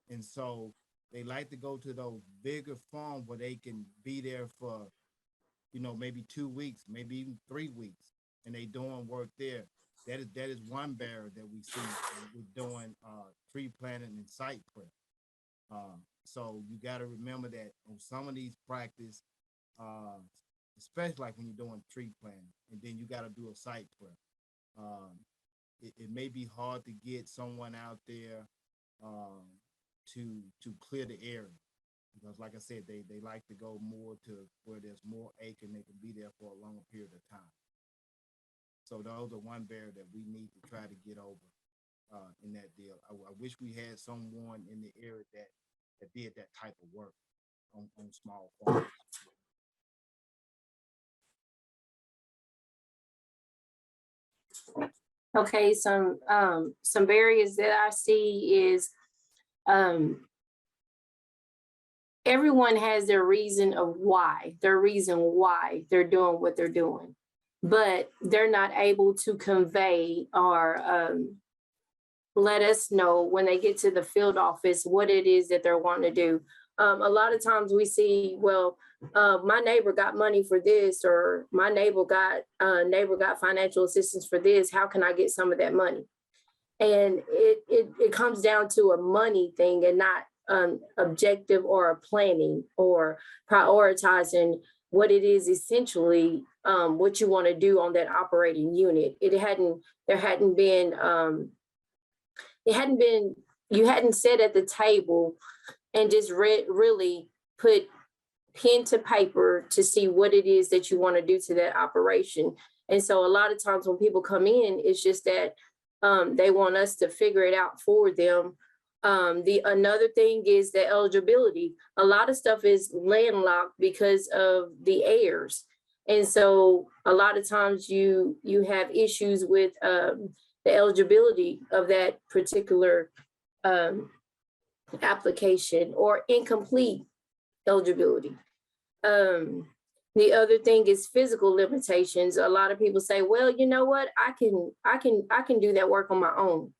And so they like to go to those bigger farms where they can be there for maybe 2 weeks, maybe even 3 weeks, and they doing work there. That is one barrier that we see with doing tree planting and site prep. So you got to remember that on some of these practice, especially like when you're doing tree planting, and then you got to do a site prep. It may be hard to get someone out there to clear the area, because like I said, they like to go more to where there's more acre and they can be there for a longer period of time. So those are one barrier that we need to try to get over in that deal. I wish we had someone in the area that did that type of work on small farms. Okay, some barriers that I see is everyone has their reason why they're doing what they're doing, but they're not able to convey or let us know when they get to the field office what it is that they're wanting to do. A lot of times we see, well, my neighbor got money for this, or my neighbor got financial assistance for this. How can I get some of that money? And it comes down to a money thing and not objective or a planning or prioritizing what it is essentially what you want to do on that operating unit. You hadn't sat at the table and just really put pen to paper to see what it is that you want to do to that operation. And so a lot of times when people come in, it's just that they want us to figure it out for them. Another thing is the eligibility. A lot of stuff is landlocked because of the heirs. And so a lot of times you have issues with the eligibility of that particular application or incomplete eligibility. The other thing is physical limitations. A lot of people say, well, you know what, I can do that work on my own.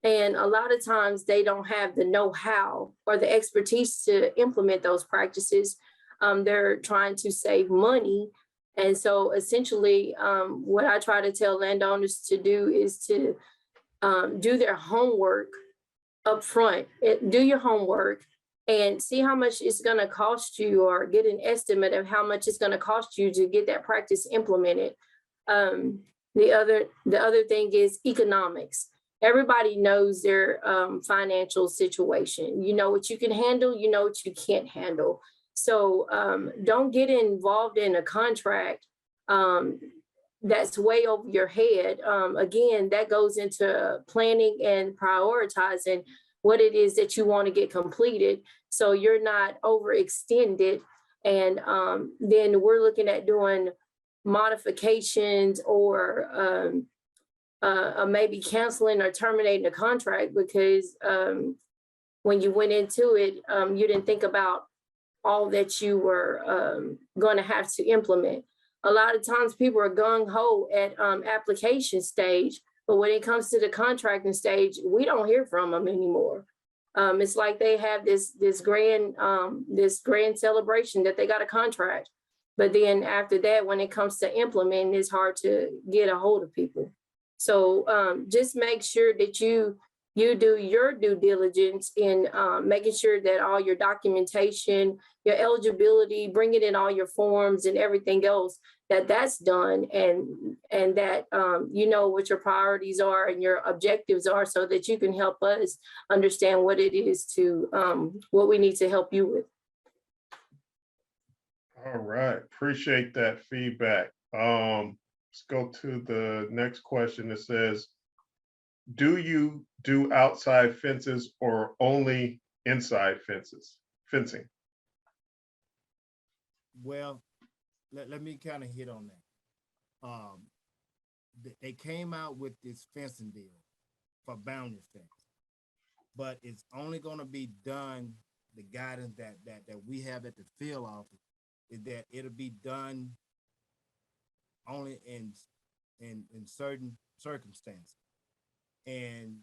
And a lot of times they don't have the know-how or the expertise to implement those practices. They're trying to save money. And so essentially what I try to tell landowners to do is to do their homework up front. Do your homework and see how much it's going to cost you, or get an estimate of how much it's going to cost you to get that practice implemented. The other thing is economics. Everybody knows their financial situation. You know what you can handle, you know what you can't handle. So don't get involved in a contract that's way over your head. Again, that goes into planning and prioritizing what it is that you want to get completed, so you're not overextended. And then we're looking at doing modifications or maybe canceling or terminating a contract because when you went into it, you didn't think about all that you were going to have to implement. A lot of times people are gung-ho at application stage, but when it comes to the contracting stage, we don't hear from them anymore. It's like they have this grand celebration that they got a contract, but then after that, when it comes to implementing, it's hard to get a hold of people. So just make sure that you do your due diligence in making sure that all your documentation, your eligibility, bringing in all your forms and everything else, that's done, and that you know what your priorities are and your objectives are, so that you can help us understand what it is to what we need to help you with. All right, appreciate that feedback. Let's go to the next question. It says, do you do outside fences or only inside fencing? Well, let me kind of hit on that. They came out with this fencing deal for boundary fence, but it's only going to be done. The guidance that we have at the field office is that it'll be done only in certain circumstances, and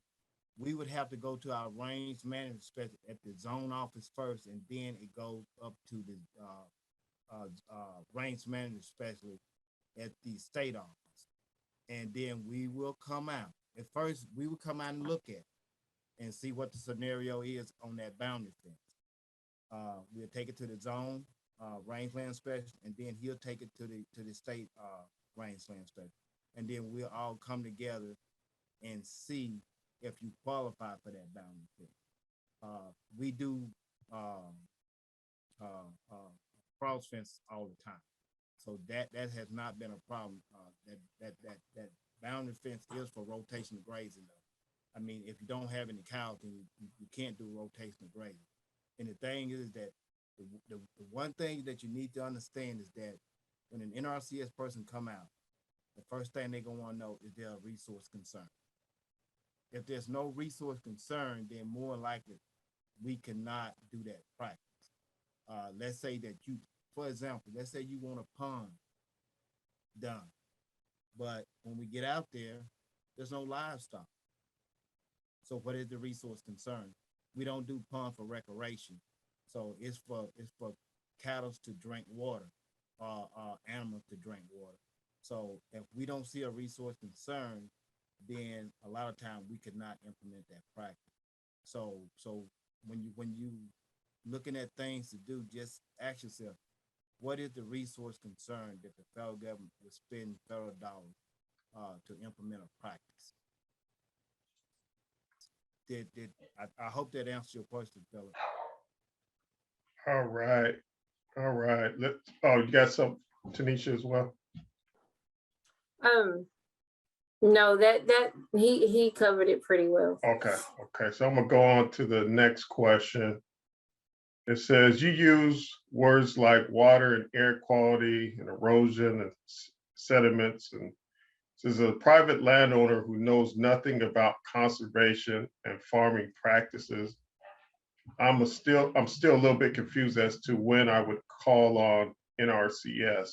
we would have to go to our range management specialist at the zone office first, and then it goes up to the range management specialist at the state office, and then we will come out. At first, we will come out and look at it and see what the scenario is on that boundary fence. We'll take it to the zone range land specialist, and then he'll take it to the state range land specialist, and then we'll all come together and see if you qualify for that boundary fence. We do cross fence all the time, so that has not been a problem. That boundary fence is for rotation of grazing, though. I mean, if you don't have any cows, then you can't do rotation of grazing. And the thing is that the one thing that you need to understand is that when an NRCS person come out, the first thing they're gonna want to know is there a resource concern. If there's no resource concern, then more likely we cannot do that practice. Let's say that you, for example, let's say you want a pond done, but when we get out there, there's no livestock. So what is the resource concern? We don't do pond for recreation. So it's for cattle to drink water, animals to drink water. So if we don't see a resource concern, then a lot of time we could not implement that practice. So when you looking at things to do, just ask yourself, what is the resource concern that the federal government will spend federal dollars to implement a practice? I hope that answers your question, Philip. All right. All right. Oh, you got some, Tanisha, as well? No, that he covered it pretty well. Okay. Okay. So I'm gonna go on to the next question. It says you use words like water and air quality and erosion and sediments, and this is a private landowner who knows nothing about conservation and farming practices. I'm still a little bit confused as to when I would call on NRCS.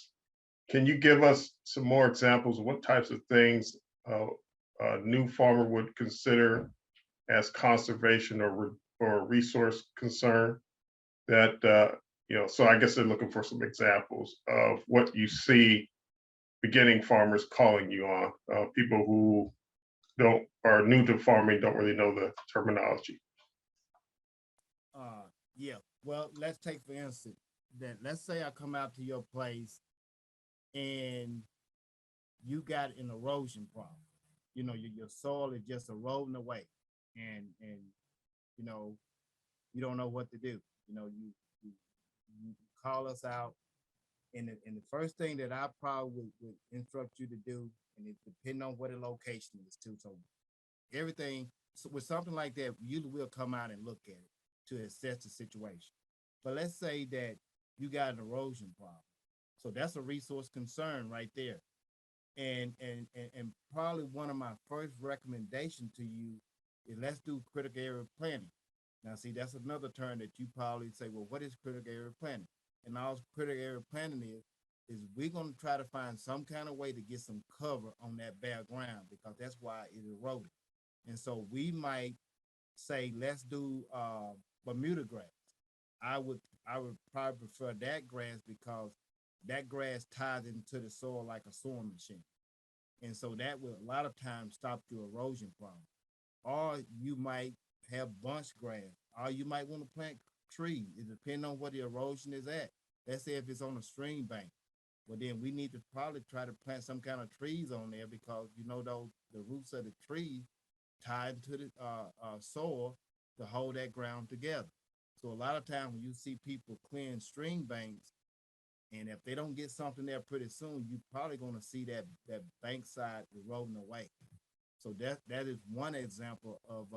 Can you give us some more examples of what types of things a new farmer would consider as conservation or resource concern? That so I guess they're looking for some examples of what you see beginning farmers calling you on. People who are new to farming, don't really know the terminology. Yeah. Well, let's take for instance that let's say I come out to your place and you got an erosion problem. You know, your soil is just eroding away, and you know, you don't know what to do. You know, you call us out, and the first thing that I probably would instruct you to do, and it depends on what the location is too. So everything, so with something like that, you will come out and look at it to assess the situation. But let's say that you got an erosion problem. So that's a resource concern right there. And probably one of my first recommendations to you is let's do critical area planning. Now, see, that's another term that you probably say, well, what is critical area planning? And all critical area planning is we're going to try to find some kind of way to get some cover on that bare ground, because that's why it eroded. And so we might say, let's do Bermuda grass. I would probably prefer that grass because that grass ties into the soil like a sewing machine. And so that will a lot of times stop your erosion problem. Or you might have bunch grass, or you might want to plant trees. It depends on where the erosion is at. Let's say if it's on a stream bank, well then we need to probably try to plant some kind of trees on there, because you know the roots of the tree tied to the soil to hold that ground together. So a lot of times when you see people clearing stream banks, and if they don't get something there pretty soon, you're probably going to see that bank side eroding away. So that is one example of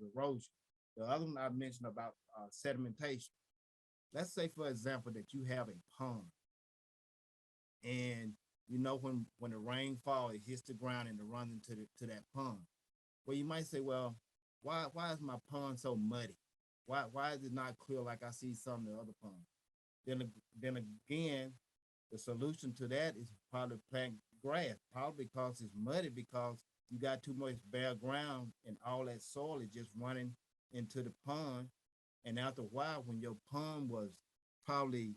erosion. The other one I mentioned about sedimentation. Let's say, for example, that you have a pond, and you know when the rain falls, it hits the ground and it runs into that pond. Well, you might say, well, why is my pond so muddy? Why is it not clear like I see some of the other ponds? Then again, the solution to that is probably plant grass, probably because it's muddy, because you got too much bare ground and all that soil is just running into the pond. And after a while, when your pond was probably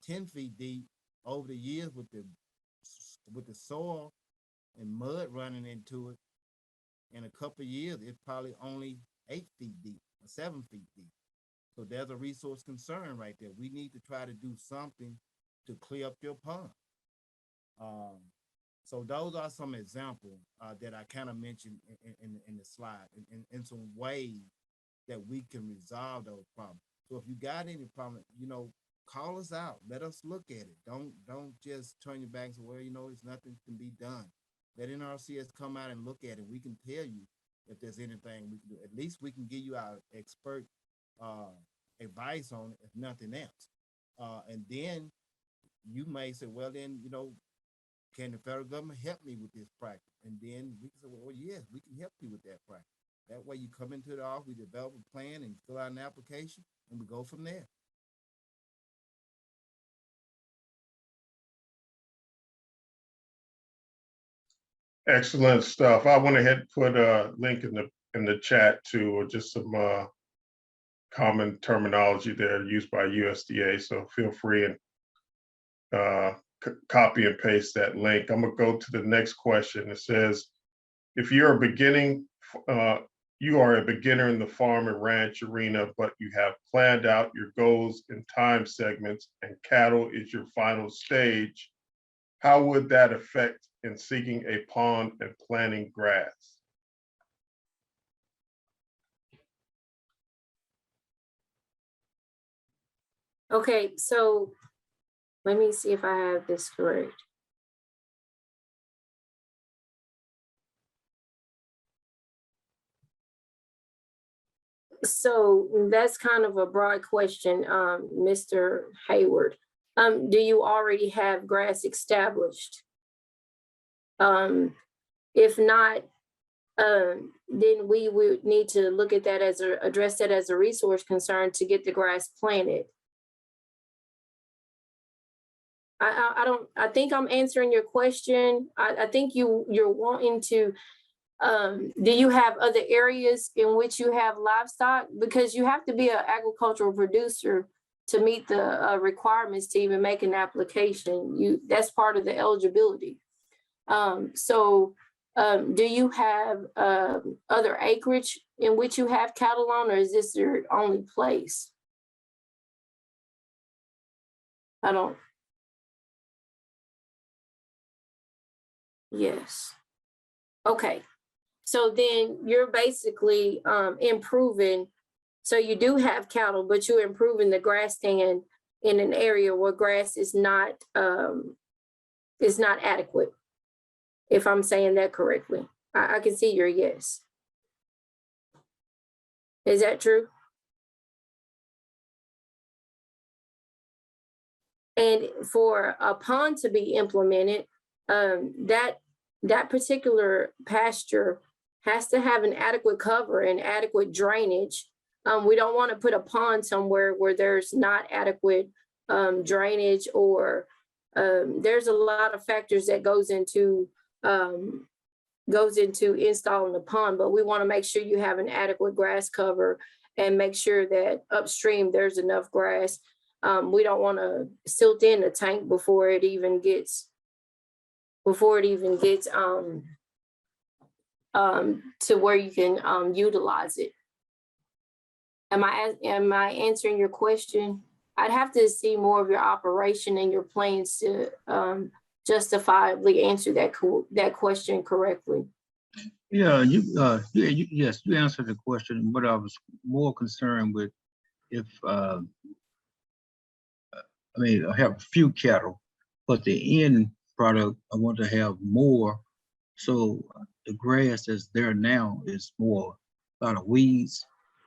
10 feet deep, over the years with the soil and mud running into it, in a couple of years, it's probably only 8 feet deep or 7 feet deep. So there's a resource concern right there. We need to try to do something to clear up your pond. So those are some examples that I kind of mentioned in the slide, and some ways that we can resolve those problems. So if you got any problem, call us out. Let us look at it. Don't just turn your back and say, well, there's nothing can be done. Let NRCS come out and look at it. We can tell you if there's anything we can do. At least we can give you our expert advice on it, if nothing else. And then you may say, well, then, can the federal government help me with this practice? And then we can say, well, yes, we can help you with that practice. That way you come into the office, we develop a plan and fill out an application, and we go from there. Excellent stuff. I went ahead and put a link in the chat to just some common terminology there used by USDA. So feel free and copy and paste that link. I'm gonna go to the next question. It says, if you're you are a beginner in the farm and ranch arena, but you have planned out your goals and time segments and cattle is your final stage, how would that affect in seeking a pond and planting grass? Okay, so let me see if I have this correct. So that's kind of a broad question, Mr. Hayward. Do you already have grass established? If not, then we would need to look at that address that as a resource concern to get the grass planted. I think I'm answering your question. I think you're wanting to, do you have other areas in which you have livestock? Because you have to be an agricultural producer to meet the requirements to even make an application. That's part of the eligibility. Do you have other acreage in which you have cattle on, or is this your only place? Yes. Okay. So then you're basically improving. So you do have cattle, but you're improving the grass stand in an area where grass is not adequate. If I'm saying that correctly, I can see your yes. Is that true? And for a pond to be implemented, that particular pasture has to have an adequate cover and adequate drainage. We don't want to put a pond somewhere where there's not adequate drainage, or there's a lot of factors that goes into installing the pond, but we want to make sure you have an adequate grass cover and make sure that upstream there's enough grass. We don't want to silt in the tank before it even gets to where you can utilize it. Am I answering your question? I'd have to see more of your operation and your plans to justifiably answer that question correctly. Yeah, yes, you answered the question, but I was more concerned with if I have a few cattle, but the end product I want to have more. So the grass that's there now is more a lot of weeds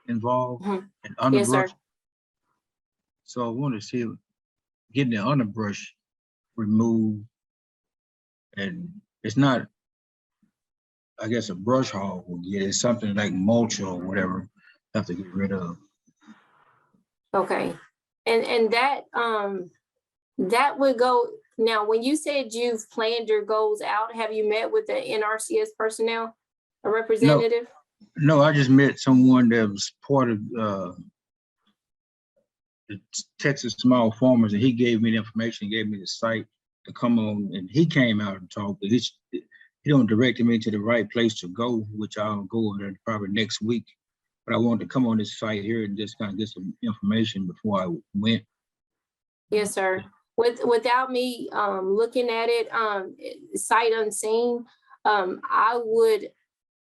involved and underbrush. Yes, sir. So I want to see getting the underbrush removed, and it's not, I guess, a brush hog will get it. It's something like mulch or whatever have to get rid of. Okay, and that would go. Now, when you said you've planned your goals out, have you met with the NRCS personnel, a representative? No, I just met someone that was part of the Texas Small Farmers, and he gave me the information, gave me the site to come on, and he came out and talked. But he don't directed me to the right place to go, which I'll go there probably next week. But I wanted to come on this site here and just kind of get some information before I went. Yes, sir. Without me looking at it sight unseen, I would,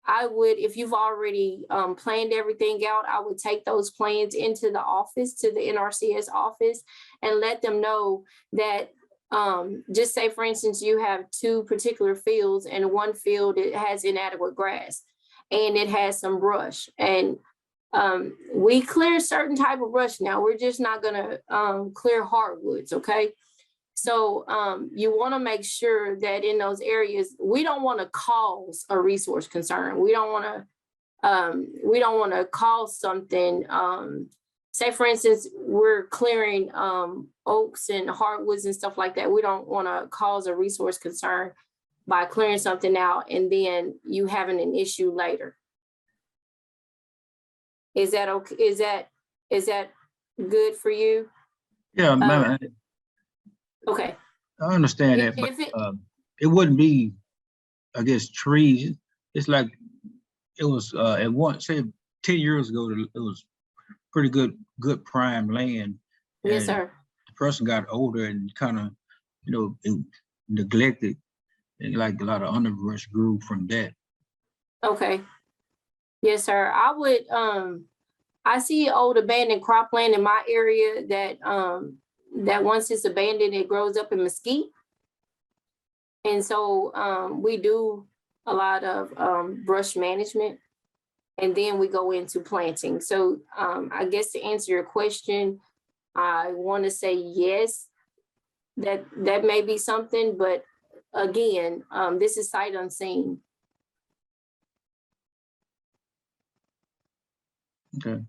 if you've already planned everything out, I would take those plans into the office, to the NRCS office, and let them know that, just say, for instance, you have two particular fields, and one field, it has inadequate grass and it has some brush, and we clear certain type of brush now. We're just not gonna clear hardwoods, okay? So you wanna make sure that in those areas, we don't wanna cause a resource concern. We don't wanna cause something, say for instance, we're clearing oaks and hardwoods and stuff like that. We don't wanna cause a resource concern by clearing something out and then you having an issue later. Is that okay? Is that good for you? Yeah, man, Okay. I understand that, but If it, it wouldn't be, I guess, trees. It's like it was at one, say 10 years ago, it was pretty good prime land. yes, And sir. the person got older and kind of, neglected, and like a lot of underbrush grew from that. Okay. Yes, sir. I would, I see old abandoned cropland in my area that once it's abandoned, it grows up in mesquite. And so we do a lot of brush management, and then we go into planting. So I guess to answer your question, I want to say yes, that may be something, but again, this is sight unseen. Okay.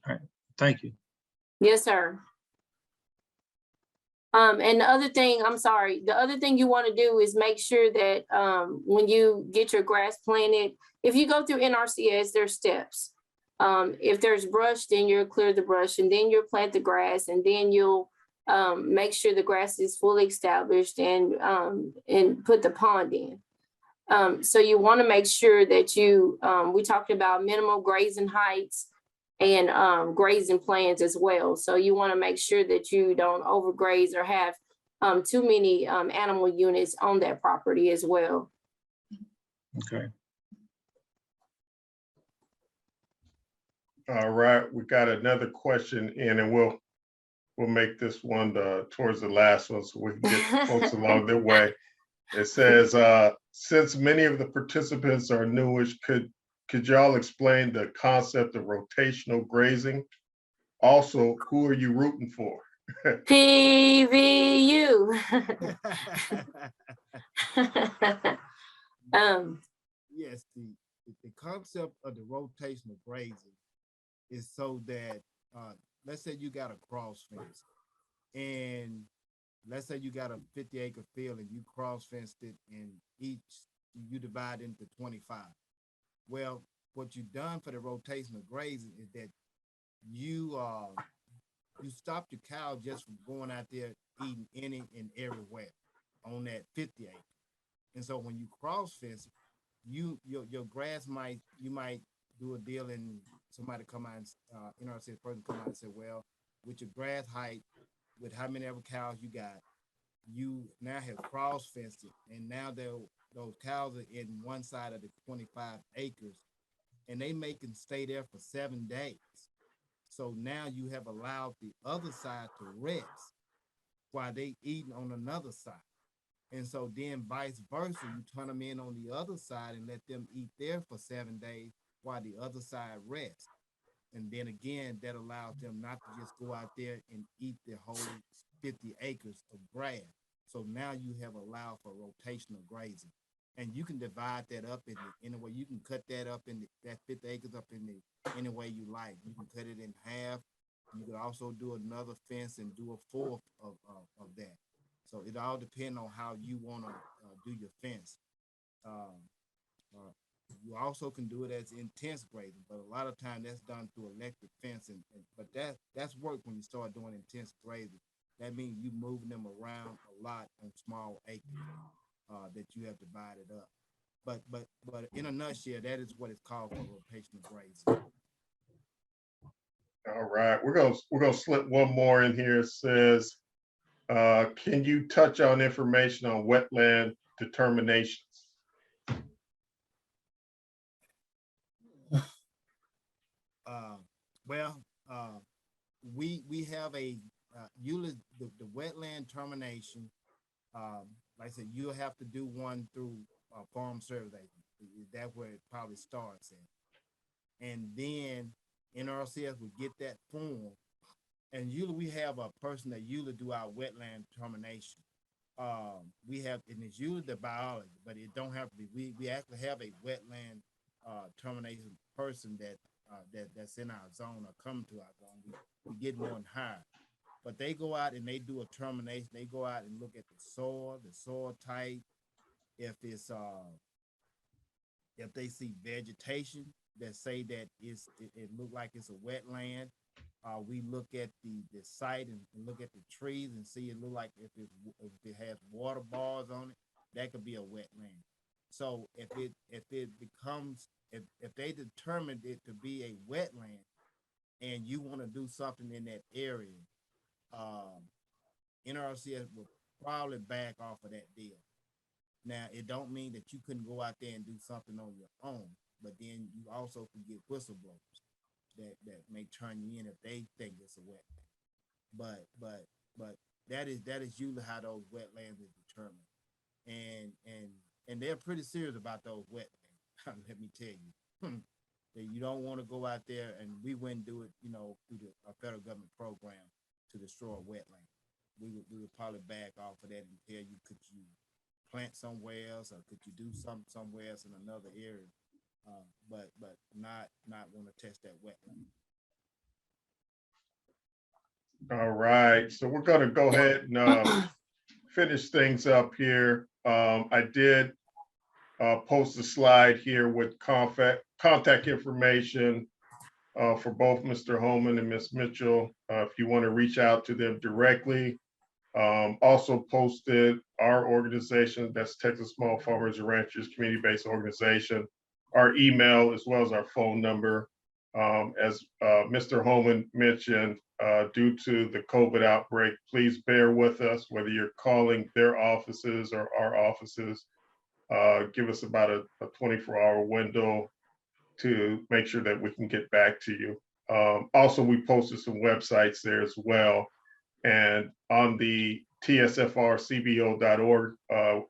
All right. Thank you. Yes, sir. And the other thing, I'm sorry, the other thing you want to do is make sure that when you get your grass planted, if you go through NRCS, there's steps. If there's brush, then you'll clear the brush, and then you'll plant the grass, and then you'll make sure the grass is fully established and put the pond in. So you want to make sure that we talked about minimal grazing heights and grazing plans as well. So you want to make sure that you don't overgraze or have too many animal units on that property as well. Okay. All right, we got another question in, and we'll make this one towards the last one so we can get folks along their way. It says, since many of the participants are newish, could y'all explain the concept of rotational grazing? Also, who are you rooting for? PVU. Yes, the concept of the rotational grazing is so that, let's say you got a cross fence, and let's say you got a 50-acre field and you cross fenced it, and you divide into 25. Well, what you've done for the rotational grazing is that you stop your cow just from going out there eating any and everywhere on that 50 acre. And so when you cross fence, your grass you might do a deal, and somebody come out and NRCS person come out and say, well, with your grass height, with how many ever cows you got, you now have cross fenced it, and now those cows are in one side of the 25 acres, and they can stay there for 7 days. So now you have allowed the other side to rest while they eating on another side. And so then vice versa, you turn them in on the other side and let them eat there for 7 days while the other side rests. And then again, that allows them not to just go out there and eat the whole 50 acres of grass. So now you have allowed for rotational grazing. And you can divide that up in any way. You can cut that up in that 50 acres up in any way you like. You can cut it in half. You could also do another fence and do a fourth of that. So it all depends on how you want to do your fence. You also can do it as intense grazing, but a lot of time that's done through electric fence. But that's work when you start doing intense grazing. That means you moving them around a lot on small acres that you have divided up. But in a nutshell, that is what it's called for rotational grazing. All right, we're gonna slip one more in here. It says, can you touch on information on wetland determinations? We have a the wetland termination. Like I said, you'll have to do one through farm survey. That's where it probably starts at. And then NRCS will get that form. And usually we have a person that usually do our wetland termination. We have, and it's usually the biologist, but it don't have to be. We actually have a wetland termination person that's in our zone or come to our zone. We get one hired. But they go out and they do a termination. They go out and look at the soil type. If it's if they see vegetation, that say that it look like it's a wetland. We look at the site and look at the trees and see it look like if it has water bars on it, that could be a wetland. So if it becomes, if they determined it to be a wetland and you want to do something in that area, NRCS will probably back off of that deal. Now, it don't mean that you couldn't go out there and do something on your own, but then you also can get whistleblowers that may turn you in if they think it's a wetland. But that is usually how those wetlands is determined. And they're pretty serious about those wetlands. Let me tell you. That you don't want to go out there, and we wouldn't do it, through a federal government program to destroy a wetland. We would probably back off of that and tell you, could you plant somewhere else, or could you do something somewhere else in another area, but not want to test that wetland. All right, so we're going to go ahead and finish things up here. I did post a slide here with contact information for both Mr. Holmon and Ms. Mitchell, if you want to reach out to them directly. Also posted our organization, that's Texas Small Farmers and Ranchers Community-Based Organization, our email as well as our phone number. As Mr. Holmon mentioned, due to the COVID outbreak, please bear with us, whether you're calling their offices or our offices. Give us about a 24-hour window to make sure that we can get back to you. Also, we posted some websites there as well. And on the tsfrcbo.org,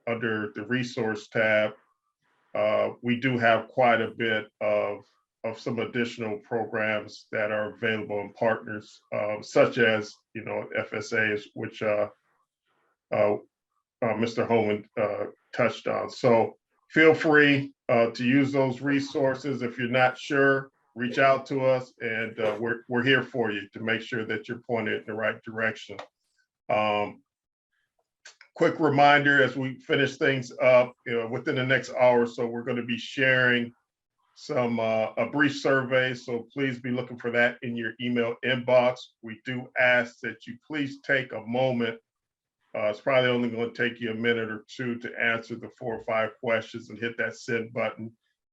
under the resource tab, we do have quite a bit of some additional programs that are available and partners, such as, FSAs, which Mr. Holmon touched on. So feel free to use those resources. If you're not sure, reach out to us, and we're here for you to make sure that you're pointed in the right direction. Quick reminder as we finish things up, within the next hour or so, we're going to be sharing a brief survey. So please be looking for that in your email inbox. We do ask that you please take a moment. It's probably only going to take you a minute or two to answer the 4 or 5 questions and hit that send button.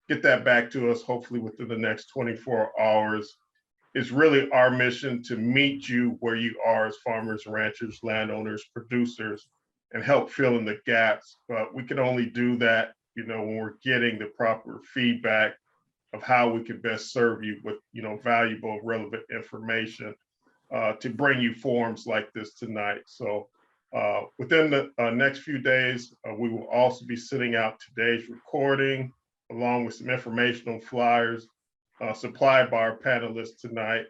Get that back to us, hopefully within the next 24 hours. It's really our mission to meet you where you are as farmers, ranchers, landowners, producers, and help fill in the gaps. But we can only do that, when we're getting the proper feedback of how we can best serve you with, valuable, relevant information to bring you forums like this tonight. So within the next few days, we will also be sending out today's recording, along with some informational flyers supplied by our panelists tonight.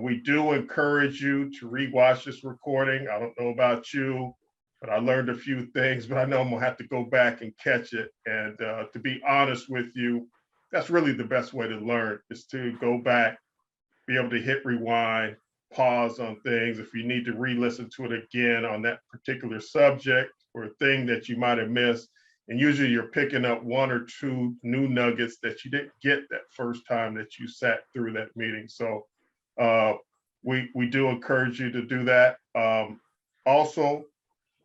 We do encourage you to rewatch this recording. I don't know about you, but I learned a few things, but I know I'm gonna have to go back and catch it. And to be honest with you, that's really the best way to learn, is to go back, be able to hit rewind, pause on things. If you need to re-listen to it again on that particular subject or thing that you might have missed, and usually you're picking up 1 or 2 new nuggets that you didn't get that first time that you sat through that meeting. So we do encourage you to do that. Also,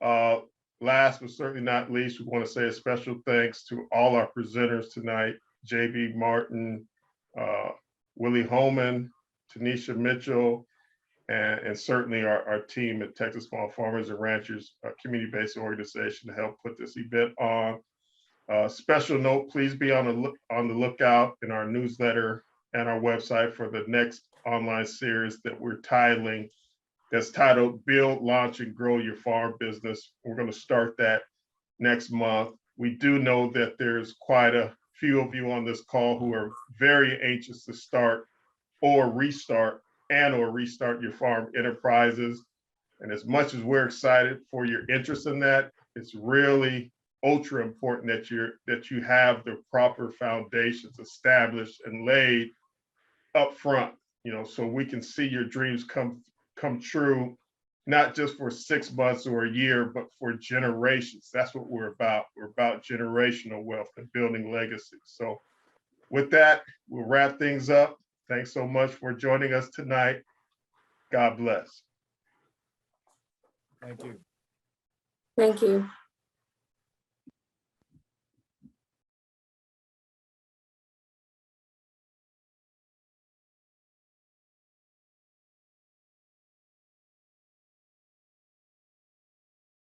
last but certainly not least, we want to say a special thanks to all our presenters tonight: J.B. Martin, Willie Holmon, Tanisha Mitchell, and certainly our team at Texas Small Farmers and Ranchers, a community-based organization, to help put this event on. Special note, please be on the lookout in our newsletter and our website for the next online series that we're titling, that's titled Build, Launch, and Grow Your Farm Business. We're going to start that next month. We do know that there's quite a few of you on this call who are very anxious to start or restart your farm enterprises. And as much as we're excited for your interest in that, it's really ultra important that you have the proper foundations established and laid up front, so we can see your dreams come true, not just for 6 months or a year, but for generations. That's what we're about. We're about generational wealth and building legacy. So With that, we'll wrap things up. Thanks so much for joining us tonight. God bless. Thank you. Thank you.